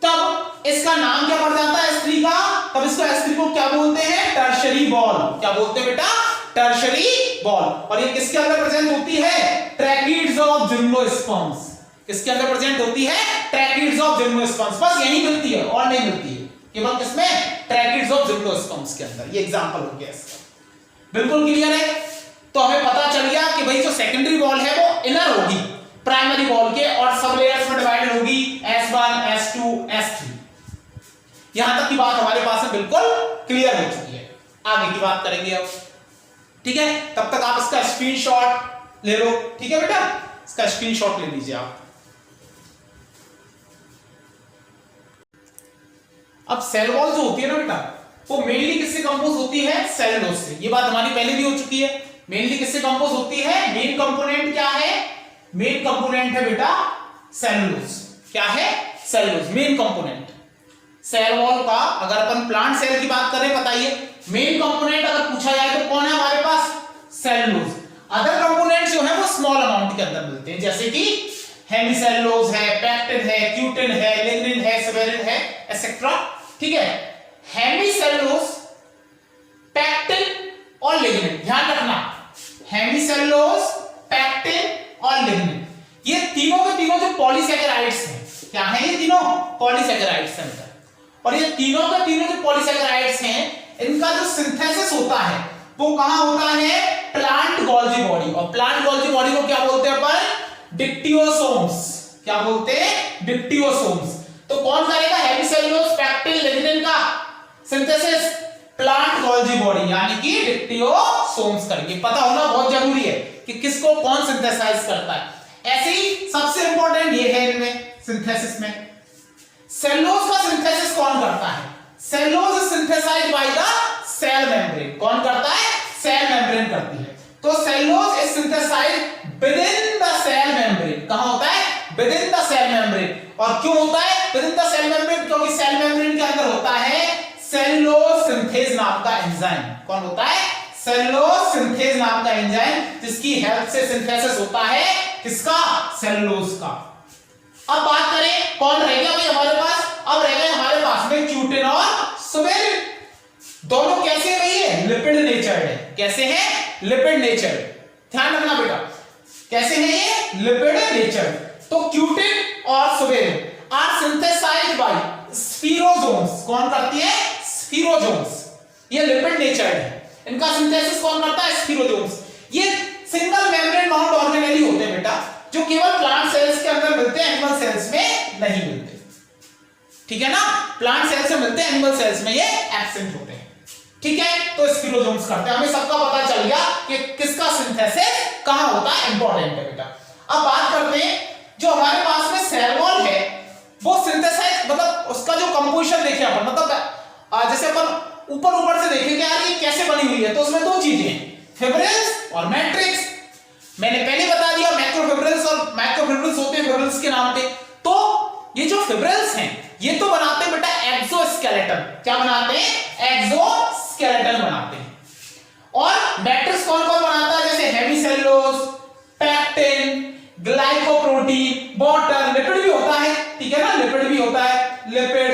तब इसका नाम क्या पड़ जाता है S3 का, तब इसको S3 को क्या बोलते हैं, टर्शियरी बॉल, क्या बोलते हैं बेटा, टर्शियरी बॉल, और ये किसके अंदर प्रेजेंट होती है, ट्रैकिड्स ऑफ जिम्नोस्पर्म्स, किसके अंदर प्रेजेंट होती है, ट्रैकिड्स ऑफ जिम्नोस्पर्म्स, बस यही मिलती है और नहीं मिलती है, केवल किसमें, ट्रैकिड्स ऑफ जिम्नोस्पर्म्स के अंदर, ये एग्जांपल हो गया इसका, बिल्कुल क्लियर है। तो हमें पता चल गया कि भाई जो सेकेंडरी बॉल है वो इनर होगी प्राइमरी बॉल के, और सब लेयर्स में डिवाइडेड होगी S1, S2, S3, यहां तक की बात हमारे पास है बिल्कुल क्लियर हो चुकी है। आगे की बात करेंगे अब, ठीक है। तब तक आप इसका स्क्रीनशॉट ले लो, ठीक है बेटा, इसका स्क्रीनशॉट ले लीजिए आप। अब सेल वॉल जो होती है ना बेटा, वो मेनली किससे कंपोज होती है? सेलुलोज से। ये बात हमारी पहले भी हो चुकी है। मेनली किससे कंपोज होती है? मेन कंपोनेंट क्या है? मेन कंपोनेंट है बेटा सेलुलोज। क्या है? Cellulose main component. Cell wall का अगर अपन प्लांट सेल की बात करें, बताइए मेन कंपोनेंट अगर पूछा जाए तो कौन है हमारे पास? सेलुलोज। अदर कंपोनेंट जो है वो स्मॉल अमाउंट के अंदर मिलते हैं, जैसे कि हेमिसेलुलोज है, पैक्टिन है, क्यूटिन है, लिग्निन है, सेवेरिन है, एटसेट्रा, ठीक है। हेमिसेलुलोज, पैक्टिन और लिग्निन, ध्यान रखना, हेमिसेलुलोज, पैक्टिन और लिग्निन, ये तीनों के तीनों जो पॉलीसैकेराइड्स हैं, क्या है ये तीनों? पॉलीसैकेराइड्स हैं। और ये तीनों के तीनों जो पॉलीसैकेराइड्स हैं, इनका जो सिंथेसिस होता है वो कहां होता है? Plant Golgi body. और प्लांट गोल्जी बॉडी को क्या बोलते हैं अपन? डिक्टियोसोम्स। क्या बोलते हैं? डिक्टियोसोम्स। तो कौन करेगा हेमिसेलुलोज, पैक्टिन, लिग्निन का सिंथेसिस? प्लांट गोल्जी बॉडी यानी कि डिक्टियोसोम्स करेंगे। पता होना बहुत जरूरी है कि किसको कौन सिंथेसाइज करता है। ऐसे ही सबसे इंपॉर्टेंट ये है इनमें सिंथेसिस में, सेलुलोज का सिंथेसिस कौन करता है? Cellulose is synthesized by the cell membrane. कौन करता है? सेल मेम्ब्रेन करती है। तो cellulose is synthesized within the cell membrane. कहां होता है? Within the cell membrane. और क्यों होता है within the cell membrane? क्योंकि सेल मेम्ब्रेन के अंदर होता है सेलुलोज सिंथेज नाम का एंजाइम। कौन होता है? सेलुलोज सिंथेज नाम का एंजाइम, जिसकी हेल्प से सिंथेसिस होता है किसका? सेलुलोज का। अब बात करें कौन रह गया भाई हमारे पास? अब रह गए हमारे पास में क्यूटिन और सुबेरिन। दोनों कैसे भाई है? लिपिड नेचर्ड है। कैसे है? लिपिड नेचर्ड। ध्यान रखना बेटा, कैसे है ये? लिपिड नेचर्ड। तो क्यूटिन और सुबेरिन आर सिंथेसाइज्ड बाय स्फीरोजोम्स। कौन करती है? स्फीरोजोम्स। ये लिपिड नेचर्ड है, इनका सिंथेसिस कौन करता है? स्फीरोजोम्स। ये सिंगल मेम्ब्रेन बाउंड ऑर्गेनेली होते हैं बेटा, जो केवल प्लांट सेल्स के अंदर मिलते हैं, एनिमल सेल्स में नहीं मिलते। ठीक है ना? प्लांट सेल्स में मिलते हैं, एनिमल सेल्स में ये एब्सेंट होते हैं। ठीक है, तो स्फीरोजोम्स करते हैं। हमें सबका पता चल गया कि किसका सिंथेसिस कहां होता है, इंपॉर्टेंट है बेटा। अब बात करते हैं जो हमारे पास में सेल वॉल है, वो सिंथेसाइज मतलब उसका जो कंपोजिशन देखे अपन, मतलब जैसे अपन ऊपर से देखेंगे यार ये कैसे बनी हुई है, तो उसमें दो चीजें हैं, फिब्रिल्स और मैट्रिक्स। मैंने पहले बता दिया मैक्रोफिब्रिल्स और माइक्रोफिब्रिल्स होते हैं फिब्रिल्स के नाम पे। तो ये जो फिब्रिल्स हैं ये तो बनाते हैं बेटा एक्सोस्केलेटन। क्या बनाते हैं? एक्सोस्केलेटन बनाते हैं। और मैट्रिक्स कौन कौन बनाता है? जैसे hemicellulose, pectin, glycoprotein, water, lipid भी होता है, ठीक है ना, लिपिड भी होता है, लिपिड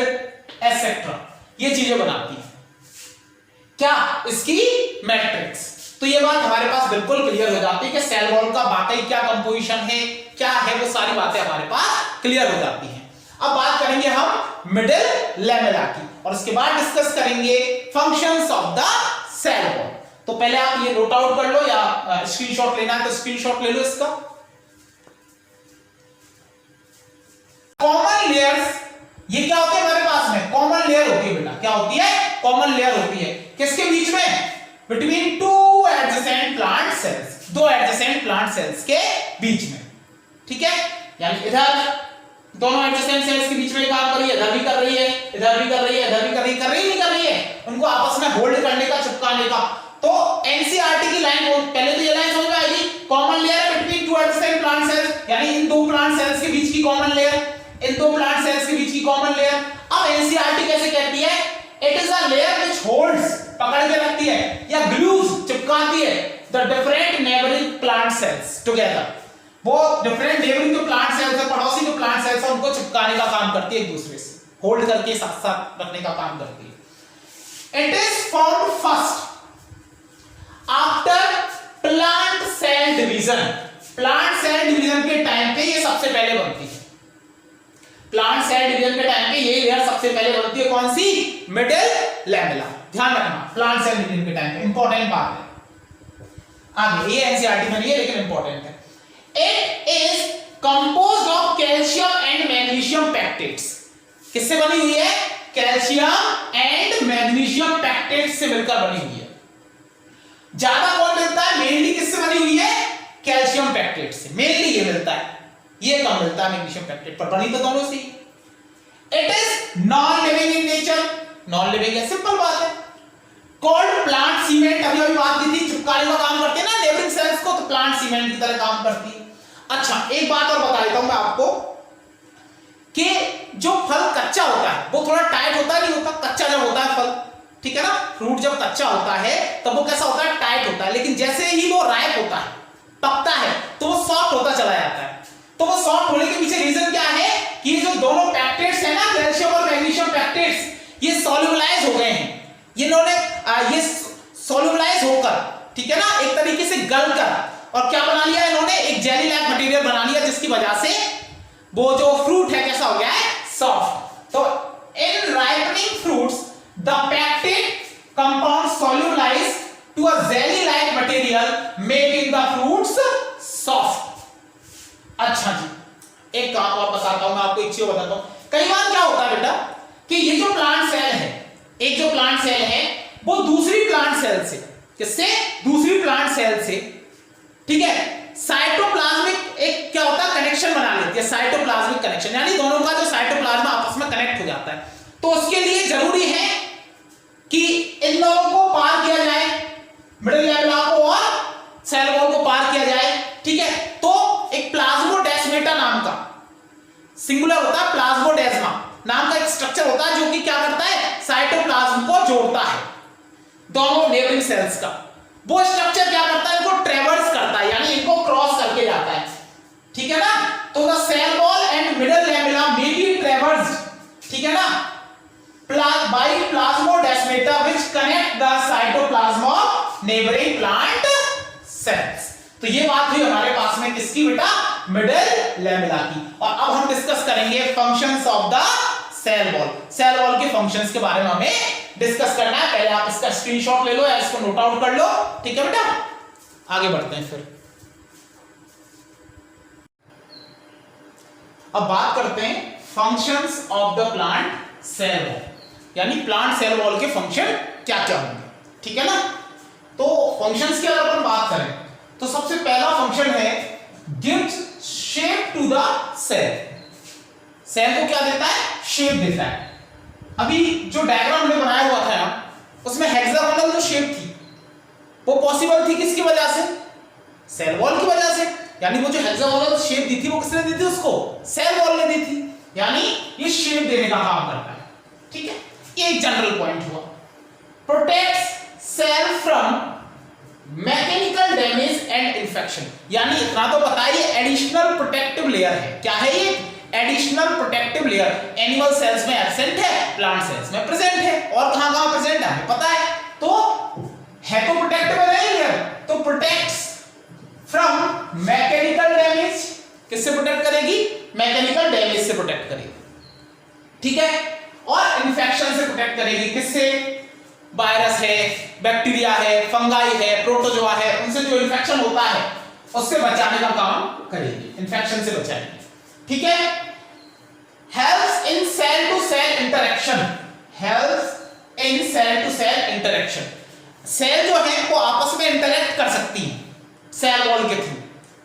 एटसेट्रा, ये चीजें बनाती है क्या? इसकी मैट्रिक्स। तो ये बात हमारे पास बिल्कुल क्लियर हो जाती है कि सेल वॉल का वाकई क्या कंपोजिशन है, क्या है, वो सारी बातें हमारे पास क्लियर हो जाती हैं। अब बात करेंगे हम मिडिल लैमेला की, और उसके बाद डिस्कस करेंगे functions of the cell wall. तो पहले आप ये नोट आउट कर लो, या स्क्रीनशॉट लेना है तो स्क्रीनशॉट ले लो इसका। कॉमन लेयर्स, ये क्या होते हैं हमारे पास में? कॉमन लेयर होती है बेटा। क्या होती है? कॉमन लेयर होती है। किसके बीच में? Between two adjacent plant cells, दो एडजेसेंट प्लांट सेल्स के बीच में। ठीक है, यानी इधर दोनों एडजेसेंट सेल्स के बीच में काम कर रही है, इधर भी कर रही है, इधर भी कर रही है, इधर भी कर रही है, कर रही नहीं कर रही है, उनको आपस में होल्ड करने का, चिपकाने का। तो एनसीईआरटी की लाइन, पहले तो ये लाइन समझ में आएगी, common layer between two adjacent plant cells, यानी इन दो प्लांट सेल्स के बीच की कॉमन लेयर, इन दो प्लांट सेल्स के बीच की कॉमन लेयर। अब एनसीईआरटी कैसे कहती है? It is a layer which holds, पकड़ के रखती है, या ग्लूज, चिपकाती है, the different neighbouring plant sales together. वो डिफरेंट नेबरिंग जो प्लांट सेल्स है, पड़ोसी जो प्लांट सेल्स है, उनको चिपकाने का काम करती है, एक दूसरे से होल्ड करके साथ साथ रखने का काम करती है। It is found first after plant cell division. Plant cell division के टाइम पे ये सबसे पहले बनती है। प्लांट सेल डिवीजन के टाइम पे ये लेयर सबसे पहले बनती है, कौन सी? Middle lamella. ध्यान रखना, प्लांट सेल डिवीजन के टाइम पे, इंपॉर्टेंट बात है। आगे ये एनसीईआरटी में नहीं है लेकिन इंपॉर्टेंट है। It is composed of calcium and magnesium pectates. किससे बनी हुई है? कैल्शियम एंड मैग्नीशियम पैक्टेट से मिलकर बनी हुई है। ज्यादा कौन मिलता है? मेनली किससे बनी हुई है? कैल्शियम पैक्टेट से मेनली ये मिलता है, ये कम मिलता है मैग्नीशियम पैक्टेट, पर बनी तो दोनों से। It is non living in nature, non living है, सिंपल बात है। कॉल्ड प्लांट सीमेंट, अभी अभी बात की थी, चिपकाने का काम करते हैं ना नेबरिंग सेल्स को, तो प्लांट सीमेंट की तरह काम करती है। अच्छा एक बात और बता देता हूं मैं आपको कि जो फल कच्चा होता है वो थोड़ा टाइट होता है, नहीं होता? कच्चा जब होता है फल, ठीक है ना, फ्रूट जब कच्चा होता है तब वो कैसा होता है? टाइट होता है। लेकिन जैसे ही वो राइप होता है, पकता है, तो वो सॉफ्ट होता चला जाता है। तो वो सॉफ्ट होने के पीछे रीजन क्या है कि ये जो दोनों पैक्टेट्स है ना, कैल्शियम और मैग्नीशियम पैक्टेट्स, ये सॉल्युबलाइज हो गए हैं। ये सॉल्युबलाइज होकर, ठीक है ना, एक तरीके से गलकर, और क्या बना लिया इन्होंने? एक जेली लाइक मटेरियल बना लिया, जिसकी वजह से वो जो फ्रूट है कैसा हो गया है? सॉफ्ट। तो in ripening fruits the pectate compound solubilize to a jelly like material making the fruits soft. अच्छा जी, एक काम और बताता हूं मैं आपको, एक चीज बताता हूं। कई बार क्या होता है बेटा कि ये जो प्लांट सेल है, एक जो प्लांट सेल है वो दूसरी प्लांट सेल से, किससे? दूसरी प्लांट सेल से, ठीक है, साइटोप्लाज्मिक एक क्या होता है? कनेक्शन बना लेती है, साइटोप्लाज्मिक कनेक्शन, यानी दोनों का जो साइटोप्लाज्म आपस में कनेक्ट हो जाता है। तो उसके लिए जरूरी है कि इन दोनों को पार किया जाए, मिडिल लेवल को और सेल वॉल को पार किया जाए, ठीक है। तो एक प्लाज्मोडेस्माटा नाम का, सिंगुलर होता है, प्लाज्मोडेस्मा नाम का एक स्ट्रक्चर होता है जो कि क्या करता है? साइटोप्लाज्म को जोड़ता है दोनों नेबरिंग सेल्स का। वो स्ट्रक्चर क्या करता है? इनको ट्रेवर्स करता है, यानी इनको क्रॉस करके जाता है, ठीक है ना। तो the cell wall and middle lamella may be traversed, ठीक है ना, by plasmodesmata which connect the cytoplasm of neighbouring plant cells. तो ये बात हुई हमारे पास में किसकी बेटा? मिडल लेमिना की। और अब हम डिस्कस करेंगे functions of the cell wall. Cell wall के फंक्शंस के बारे में हमें डिस्कस करना है। पहले आप इसका स्क्रीनशॉट ले लो या इसको नोट आउट कर लो, ठीक है बेटा। आगे बढ़ते हैं फिर। अब बात करते हैं functions of the plant cell wall, यानी प्लांट सेल वॉल के फंक्शन क्या क्या होंगे, ठीक है ना। तो फंक्शंस की अगर अपन बात करें तो सबसे पहला फंक्शन है gives shape to the cell. Cell को क्या देता है? शेप देता है। अभी जो डायग्राम हमने बनाया हुआ था यहाँ, उसमें हेक्सागोनल जो शेप थी वो पॉसिबल थी किसकी वजह से? सेल वॉल की वजह से। यानी वो जो हेक्सागोनल शेप दी थी वो किसने दी थी? उसको सेल वॉल ने दी थी। यानी ये शेप देने का काम करता है, ठीक है। ये एक जनरल पॉइंट हुआ। Protects cell from mechanical damage and infection, यानी इतना तो पता है ये एडिशनल प्रोटेक्टिव लेयर है। क्या है ये? Additional protective layer. Animal cells में एब्सेंट है, प्लांट सेल्स में प्रेजेंट है। और कहां-कहां प्रेजेंट है हमें पता है। तो है तो प्रोटेक्टिव लेयर, तो प्रोटेक्ट्स फ्रॉम मैकेनिकल डैमेज, किससे प्रोटेक्ट करेगी? मैकेनिकल डैमेज से प्रोटेक्ट करेगी, ठीक है। और इन्फेक्शन से प्रोटेक्ट करेगी, किससे? वायरस है, बैक्टीरिया है, फंगाई है, प्रोटोजोआ है, उनसे जो इन्फेक्शन होता है उससे बचाने का काम करेगी, इन्फेक्शन से बचाएगी, ठीक है। Helps in cell to cell interaction, helps in cell to cell interaction. Cell जो है वो आपस में इंटरेक्ट कर सकती है सेल वॉल के थ्रू।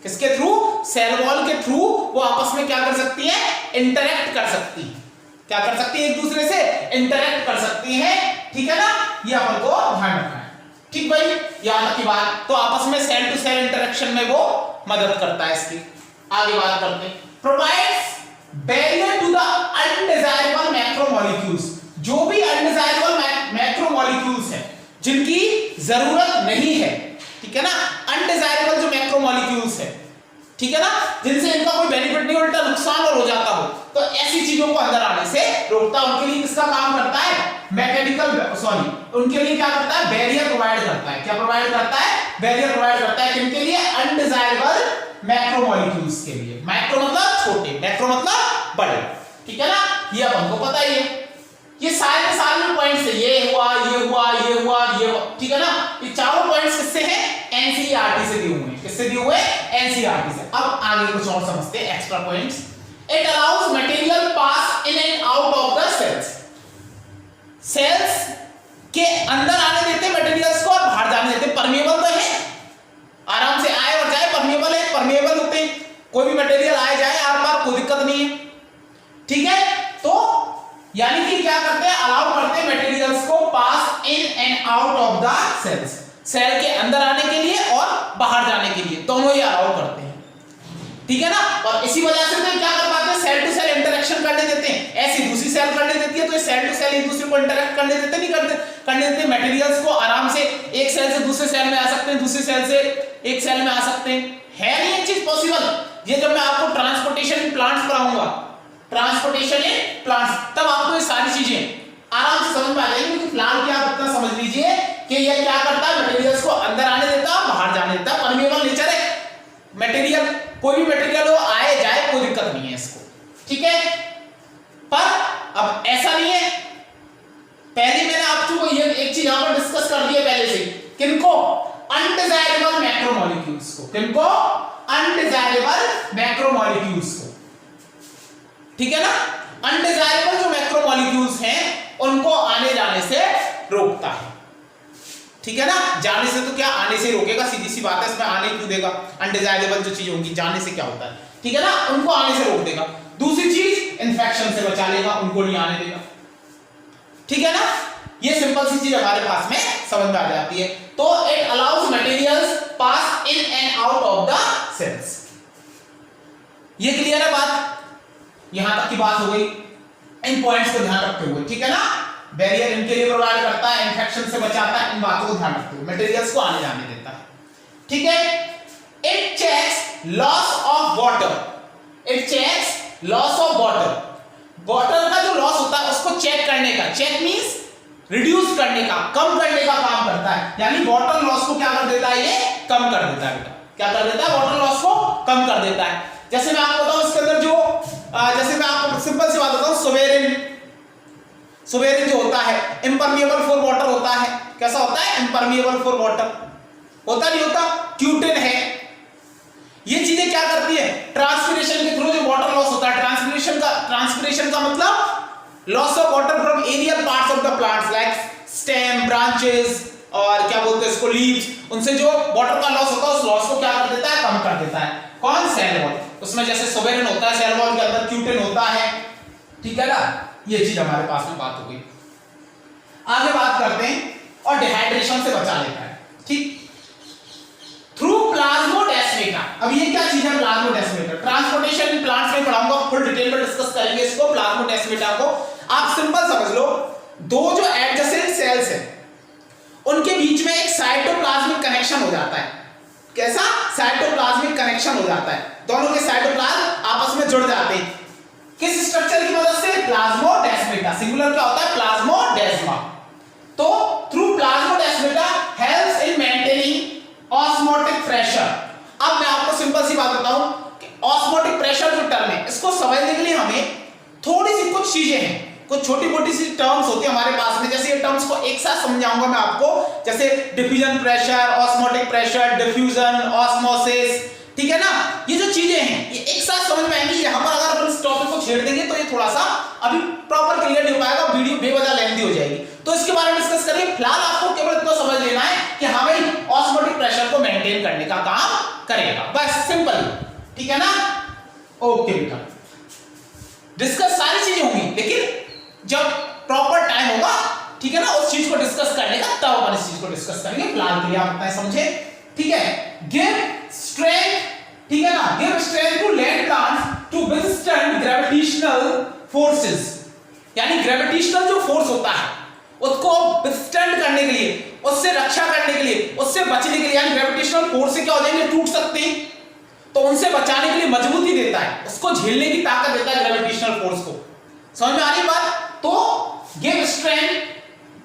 किसके थ्रू? सेल वॉल के थ्रू वो आपस में क्या कर सकती है? इंटरेक्ट कर सकती है। क्या कर सकती है? एक दूसरे से इंटरेक्ट कर सकती है, ठीक है ना। ये अपन को ध्यान रखना है, ठीक भाई, याद की बात। तो आपस में सेल टू सेल इंटरेक्शन में वो मदद करता है इसकी। आगे बात करते हैं। Provides barrier to the undesirable macromolecules, जो भी अनडिजायरेबल मैक्रोमोलेक्यूल्स हैं जिनकी जरूरत नहीं है, ठीक है ना, अनडिजायरेबल जो मैक्रोमोलेक्यूल्स है, ठीक है ना, जिनसे इनका कोई बेनिफिट नहीं, उल्टा नुकसान और हो जाता हो, तो ऐसी चीजों को अंदर आने से रोकता है। उनके लिए किसका काम करता है? उनके लिए क्या करता है? बैरियर प्रोवाइड करता है। क्या प्रोवाइड करता है? बैरियर प्रोवाइड करता है। किनके लिए? अनडिजायरेबल मैक्रोमोलेक्यूल्स के लिए। मैक्रो मतलब छोटे, मैक्रो मतलब बड़े, ठीक है ना। ये अपन को पता ही है। ये सारे पॉइंट्स है, ये हुआ, ये हुआ, ये हुआ, ये हुआ, ठीक है ना। ये चारों पॉइंट्स किससे हैं? एनसीईआरटी से दिए हुए हैं। किससे दिए हुए? एनसीईआरटी से। अब आगे कुछ और समझते हैं, extra points. It allows material pass in and out of the cells. Cells के अंदर आने देते मटेरियल्स को और बाहर जाने देते। परमेबल तो है, आराम से आए और जाए, परमेबल है, परमेबल होते हैं, कोई भी मटेरियल आए जाए आर पार, कोई दिक्कत नहीं है। ठीक है, तो यानी कि क्या करते हैं, अलाउ करते हैं मटेरियल्स को pass in and out of the cells, cell के अंदर आने के लिए और बाहर जाने के लिए, दोनों ही अलाउ करते हैं। ठीक है ना, और इसी वजह से तो क्या कर पाते हैं, सेल टू सेल इंटरेक्शन करने देते हैं। ऐसी दूसरी सेल करने देती है तो सेल टू सेल एक दूसरे को इंटरेक्ट करने देते नहीं, करने देते। मटेरियल्स को आराम से एक सेल से दूसरे सेल में आ सकते हैं, दूसरे सेल से एक सेल में आ सकते हैं, है नहीं ये चीज पॉसिबल। ये जब मैं आपको ट्रांसपोर्टेशन इन प्लांट्स पढ़ाऊंगा, ट्रांसपोर्टेशन इन प्लांट्स, तब आपको ये सारी चीजें आराम से समझ में आ जाएगी। क्योंकि फिलहाल क्या आप इतना समझ लीजिए कि ये क्या करता है, मटेरियल्स को अंदर आने देता है, बाहर जाने देता है, परमेबल नेचर है मटेरियल, कोई भी मटेरियल हो आए जाए कोई दिक्कत नहीं है इसको। ठीक है, पर अब ऐसा नहीं है, पहले मैंने आपको ये एक चीज यहां पर डिस्कस कर दी है पहले से, किनको, अनडिजायरेबल मैक्रोमोलिक्यूल्स को, किनको, अनडिजायरेबल मैक्रोमोलिक्यूल्स को। ठीक है ना, अनडिजायरेबल जो मैक्रोमोलिक्यूल्स हैं उनको आने जाने से रोकता है। ठीक है ना, जाने से तो क्या, आने से रोकेगा, सीधी सी बात है, इसमें आने क्यों देगा, अनडिजायरेबल जो चीज होगी जाने से क्या होता है। ठीक है ना, उनको आने से रोक देगा। दूसरी चीज, इन्फेक्शन से बचा लेगा, उनको नहीं आने देगा। ठीक है ना, ये सिंपल सी चीज हमारे पास में समझ में आ जाती है। तो it allows materials pass in and out of the cells. ये क्लियर है बात, यहां तक की बात हो गई, इन पॉइंट्स को ध्यान रखते हुए। ठीक है ना, बैरियर इनके लिए प्रोवाइड करता है, इन्फेक्शन से बचाता है, इन बातों को ध्यान रखते हुए मटेरियल्स को आने जाने देता है। ठीक है, it checks loss of water, it checks loss of water, water का जो लॉस होता है उसको चेक करने का, चेक मींस रिड्यूस करने का, कम करने का काम करता है। यानी वाटर लॉस को क्या कर देता है, ये कम कर देता है बेटा, क्या कर देता है, वाटर लॉस को कम कर देता है। जैसे मैं आपको बताऊं इसके अंदर जो जैसे मैं आपको सिंपल सी बात बताऊं, सोवेरिन जो होता है इम्परमिएबल फॉर वाटर होता है, कैसा होता है, इम्परमिएबल फॉर वाटर होता नहीं होता, क्यूटेन है। ये चीजें क्या करती है, ट्रांसपिरेशन के थ्रू जो वाटर लॉस होता है, ट्रांसपिरेशन का मतलब loss of water from aerial parts of the plants like stem, branches और क्या बोलते हैं इसको, लीव्स, उनसे जो वाटर का लॉस होता है उस लॉस को क्या कर देता है, कम कर देता है। कौन, सेल वॉल, उसमें जैसे सोवेरिन होता है, सेल वॉल के अंदर क्यूटेन होता है। ठीक है ना, ये चीज हमारे पास में बात हो गई। आगे बात करते हैं, और डिहाइड्रेशन से बचा लेता है। ठीक, थ्रू प्लाज्मोडेस्माटा। अब ये क्या चीज है प्लाज्मोडेस्माटा, ट्रांसपोर्टेशन इन प्लांट्स में पढ़ाऊंगा, फुल डिटेल में डिस्कस करेंगे इसको, प्लाज्मोडेस्माटा को। आप सिंपल समझ लो, दो जो एडजेसेंट सेल्स हैं उनके बीच में एक साइटोप्लाज्मिक कनेक्शन हो जाता है। कैसा, साइटोप्लाज्मिक कनेक्शन हो जाता है, दोनों के साइटोप्लाज्म आपस में जुड़ जाते हैं। किस स्ट्रक्चर की मदद से, प्लाज्मोडेस्माटा, सिंगुलर क्या होता है, प्लाज्मोडेस्मा। तो through plasmodesmata helps in maintaining osmotic pressure. अब मैं आपको सिंपल सी बात बताऊं कि ऑस्मोटिक प्रेशर जो टर्म है, इसको समझने के लिए हमें थोड़ी सी कुछ चीजें हैं, कुछ छोटी मोटी सी टर्म्स होती है हमारे पास में। जैसे ये टर्म्स को एक साथ समझाऊंगा मैं आपको, जैसे diffusion pressure, osmotic pressure, diffusion, osmosis. ठीक है ना, ये जो चीजें हैं ये एक साथ समझ में आएंगी। यहां पर अगर अपन इस टॉपिक को छेड़ देंगे तो ये थोड़ा सा अभी प्रॉपर क्लियर नहीं हो पाएगा, वीडियो बेवजह लेंथी हो जाएगी। तो इसके बारे में डिस्कस करिए। फिलहाल आपको केवल इतना समझ लेना है कि हाँ भाई ऑस्मोटिक प्रेशर को मेंटेन करने का काम करेगा, बस सिंपल। ठीक है ना, ओके बेटा, डिस्कस सारी चीजें होंगी, लेकिन जब प्रॉपर टाइम होगा, ठीक है ना, उस चीज को डिस्कस करने का, तब अपन इस चीज को डिस्कस करेंगे। फिलहाल के लिए आप इतना समझे। ठीक है, गिव स्ट्रेंथ, ठीक है ना, give strength to land plants to withstand gravitational forces. यानी ग्रेविटेशनल जो फोर्स होता है उसको विथस्टैंड करने के लिए, उससे रक्षा करने के लिए, उससे बचने के लिए, यानी ग्रेविटेशनल फोर्स से क्या हो जाएंगे, टूट सकते हैं, तो उनसे बचाने के लिए मजबूती देता है, उसको झेलने की ताकत देता है ग्रेविटेशनल फोर्स को। समझ में आ रही बात? तो give strength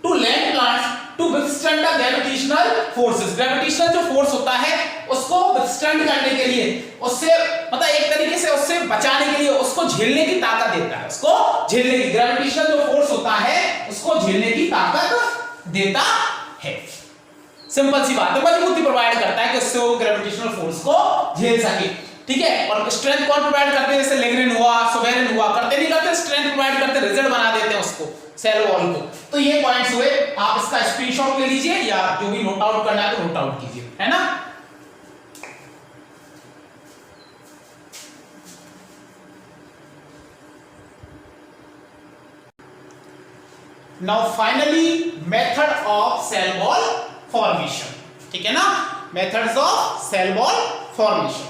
to land plants to withstand the gravitational forces. Gravitational जो फोर्स होता है उसको विथस्टैंड करने के लिए, उससे मतलब एक तरीके से उससे बचाने के लिए, उसको झेलने की ताकत देता है, उसको झेलने की, ग्रेविटेशनल जो फोर्स होता है उसको झेलने की ताकत देता है। सिंपल सी बात है, मजबूती प्रोवाइड करता है कि उससे वो ग्रेविटेशनल फोर्स को झेल सके। ठीक है। और स्ट्रेंथ कौन प्रोवाइड करते हैं, जैसे लेग्रेन हुआ, सोवेरेन हुआ, करते नहीं करते, स्ट्रेंथ प्रोवाइड करते, रिजिड बना देते हैं उसको, सेल वॉल को। तो ये पॉइंट्स हुए, आप इसका स्क्रीनशॉट ले लीजिए या जो भी नोट आउट करना है तो नोट आउट कीजिए, है ना। Now finally method of cell wall formation, ठीक है ना, methods of cell wall formation.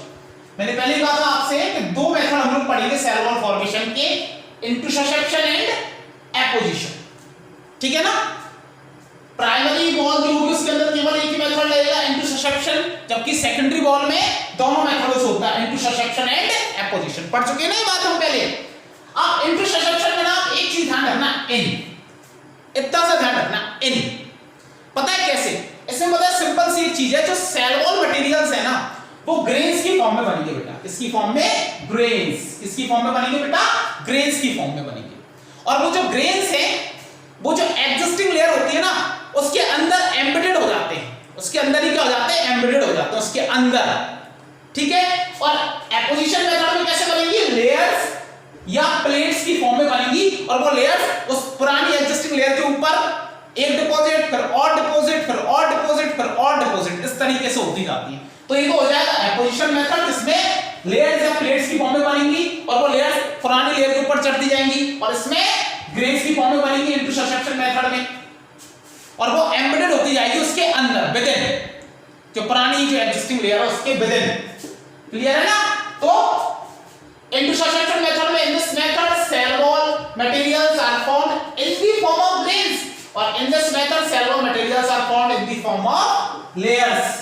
मैंने पहले कहा था आपसे कि दो मेथड हम लोग पढ़ेंगे सेल वॉल फॉर्मेशन के, इंटरसेप्शन एंड एपोजिशन, ठीक है ना। प्राइमरी बॉल जो होगी उसके अंदर केवल एक ही मेथड लगेगा, इंटरसेप्शन, जबकि सेकेंडरी बॉल में दोनों मेथड्स होता है, इंटरसेप्शन एंड एपोजिशन। पढ़ चुके ना ये बात हम पहले। अब इंटरसेप्शन में ना एक चीज ध्यान रखना, इन, इतना सा ध्यान रखना, इन। पता है कैसे, इसमें पता है सिंपल सी एक चीज है, जो सेल वॉल मटेरियल्स है ना वो ग्रेन्स की फॉर्म में बनेंगे बेटा, किसकी फॉर्म में, ग्रेन्स, किसकी फॉर्म में बनेंगे बेटा, ग्रेन्स की फॉर्म में बनेंगे। और वो जो ग्रेन्स हैं वो जो एग्जिस्टिंग लेयर होती है ना उसके अंदर एम्बेडेड हो जाते हैं, उसके अंदर ही क्या हो जाते हैं, एम्बेडेड हो जाते हैं उसके अंदर, ठीक है। और एपोजिशन मेथड में कैसे बनेंगी, लेयर्स या प्लेट्स की फॉर्म में बनेंगी, और वो लेयर्स उस पुरानी एग्जिस्टिंग लेयर के ऊपर एक डिपॉजिट, फिर और डिपॉजिट, फिर और डिपॉजिट, फिर और डिपॉजिट, इस तरीके से होती जाती है। तो ये तो हो जाएगा एपोजिशन मेथड, जिसमें लेयर्स या प्लेट्स की फॉर्म में बनेंगी और वो लेयर्स पुरानी लेयर के ऊपर चढ़ती जाएंगी, और इसमें ग्रेन्स की फॉर्म में बनेंगी इंटरसेप्शन मेथड में, और वो एम्बेडेड होती जाएगी उसके अंदर, विद इन, जो पुरानी जो एग्जिस्टिंग लेयर है उसके विद इन। क्लियर है ना। तो इंटरसेप्शन मेथड में, in this method cell wall materials are found in the form of grains, और in this method cell wall materials are found in the form of layers,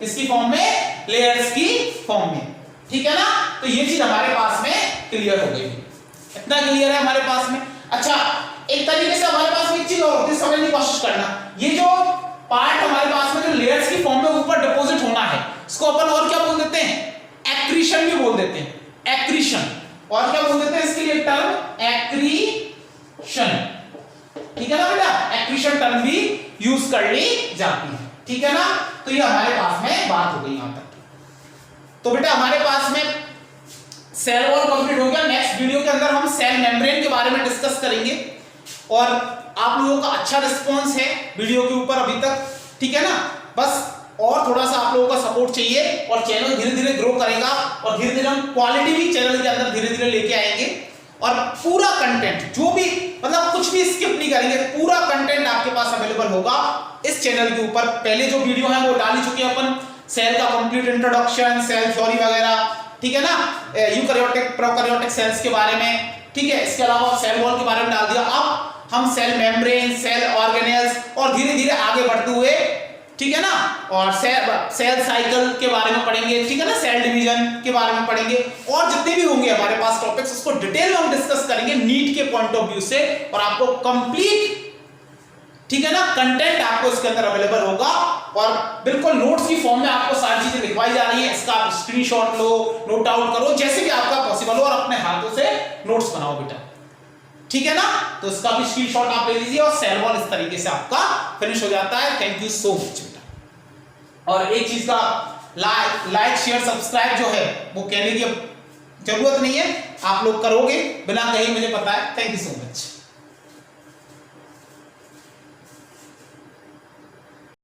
किसकी फॉर्म में, लेयर्स की फॉर्म में, ठीक है ना। तो ये चीज हमारे पास में क्लियर हो गई, इतना क्लियर है हमारे पास में। अच्छा, एक तरीके से हमारे पास एक चीज और होती है, समझने की कोशिश करना, ये जो पार्ट हमारे पास में जो लेयर्स की फॉर्म में ऊपर डिपॉजिट होना है, इसको अपन और क्या बोल देते हैं, एक्रीशन भी बोल देते हैं, एक्रीशन, और क्या बोल देते हैं इसके लिए टर्म, एक्रीशन, ठीक है ना बेटा, एक्रीशन टर्म भी यूज कर ली जाती है, ठीक है ना। तो ये हमारे पास में बात हो गई यहां तक। तो बेटा हमारे पास में सेल वॉल कंप्लीट हो गया। नेक्स्ट वीडियो के अंदर हम सेल मेम्ब्रेन के बारे में डिस्कस करेंगे, और आप लोगों का अच्छा रिस्पांस है वीडियो के ऊपर अभी तक, ठीक है ना। बस और थोड़ा सा आप लोगों का सपोर्ट चाहिए, और चैनल धीरे धीरे ग्रो करेगा, और धीरे धीरे हम क्वालिटी भी चैनल के अंदर धीरे धीरे लेके आएंगे, और पूरा कंटेंट जो भी, मतलब कुछ भी स्किप नहीं करेंगे, पूरा कंटेंट आपके पास अवेलेबल होगा इस चैनल के ऊपर। पहले जो वीडियो है वो डाल ही चुके हैं अपन, सेल का कंप्लीट इंट्रोडक्शन, सेल थ्योरी वगैरह, ठीक है ना, यूकैरियोटिक प्रोकैरियोटिक सेल्स के बारे में, ठीक है। इसके अलावा सेल वॉल के बारे में डाल दिया। अब हम सेल मेम्ब्रेन, सेल ऑर्गेनेल्स, और धीरे धीरे आगे बढ़ते हुए, ठीक है ना, और सेल साइकिल के बारे में पढ़ेंगे, ठीक है ना, सेल डिवीजन के बारे में पढ़ेंगे, और जितने भी होंगे हमारे पास टॉपिक्स उसको डिटेल में हम डिस्कस करेंगे नीट के पॉइंट ऑफ व्यू से, और आपको कंप्लीट, ठीक है ना, कंटेंट आपको इसके अंदर अवेलेबल होगा, और बिल्कुल नोट्स की फॉर्म में आपको सारी चीजें लिखवाई जा रही है। इसका आप स्क्रीनशॉट लो, नोट आउट करो, जैसे भी आपका पॉसिबल हो, और अपने हाथों से नोट्स बनाओ बेटा, ठीक है ना। तो इसका भी स्क्रीनशॉट आप ले लीजिए, और सेल वॉल इस तरीके से आपका फिनिश हो जाता है। थैंक यू सो मच बेटा। और एक चीज का लाइक शेयर सब्सक्राइब जो है वो कहने की जरूरत नहीं है, आप लोग करोगे बिना कहीं, मुझे पता है। Thank you so much.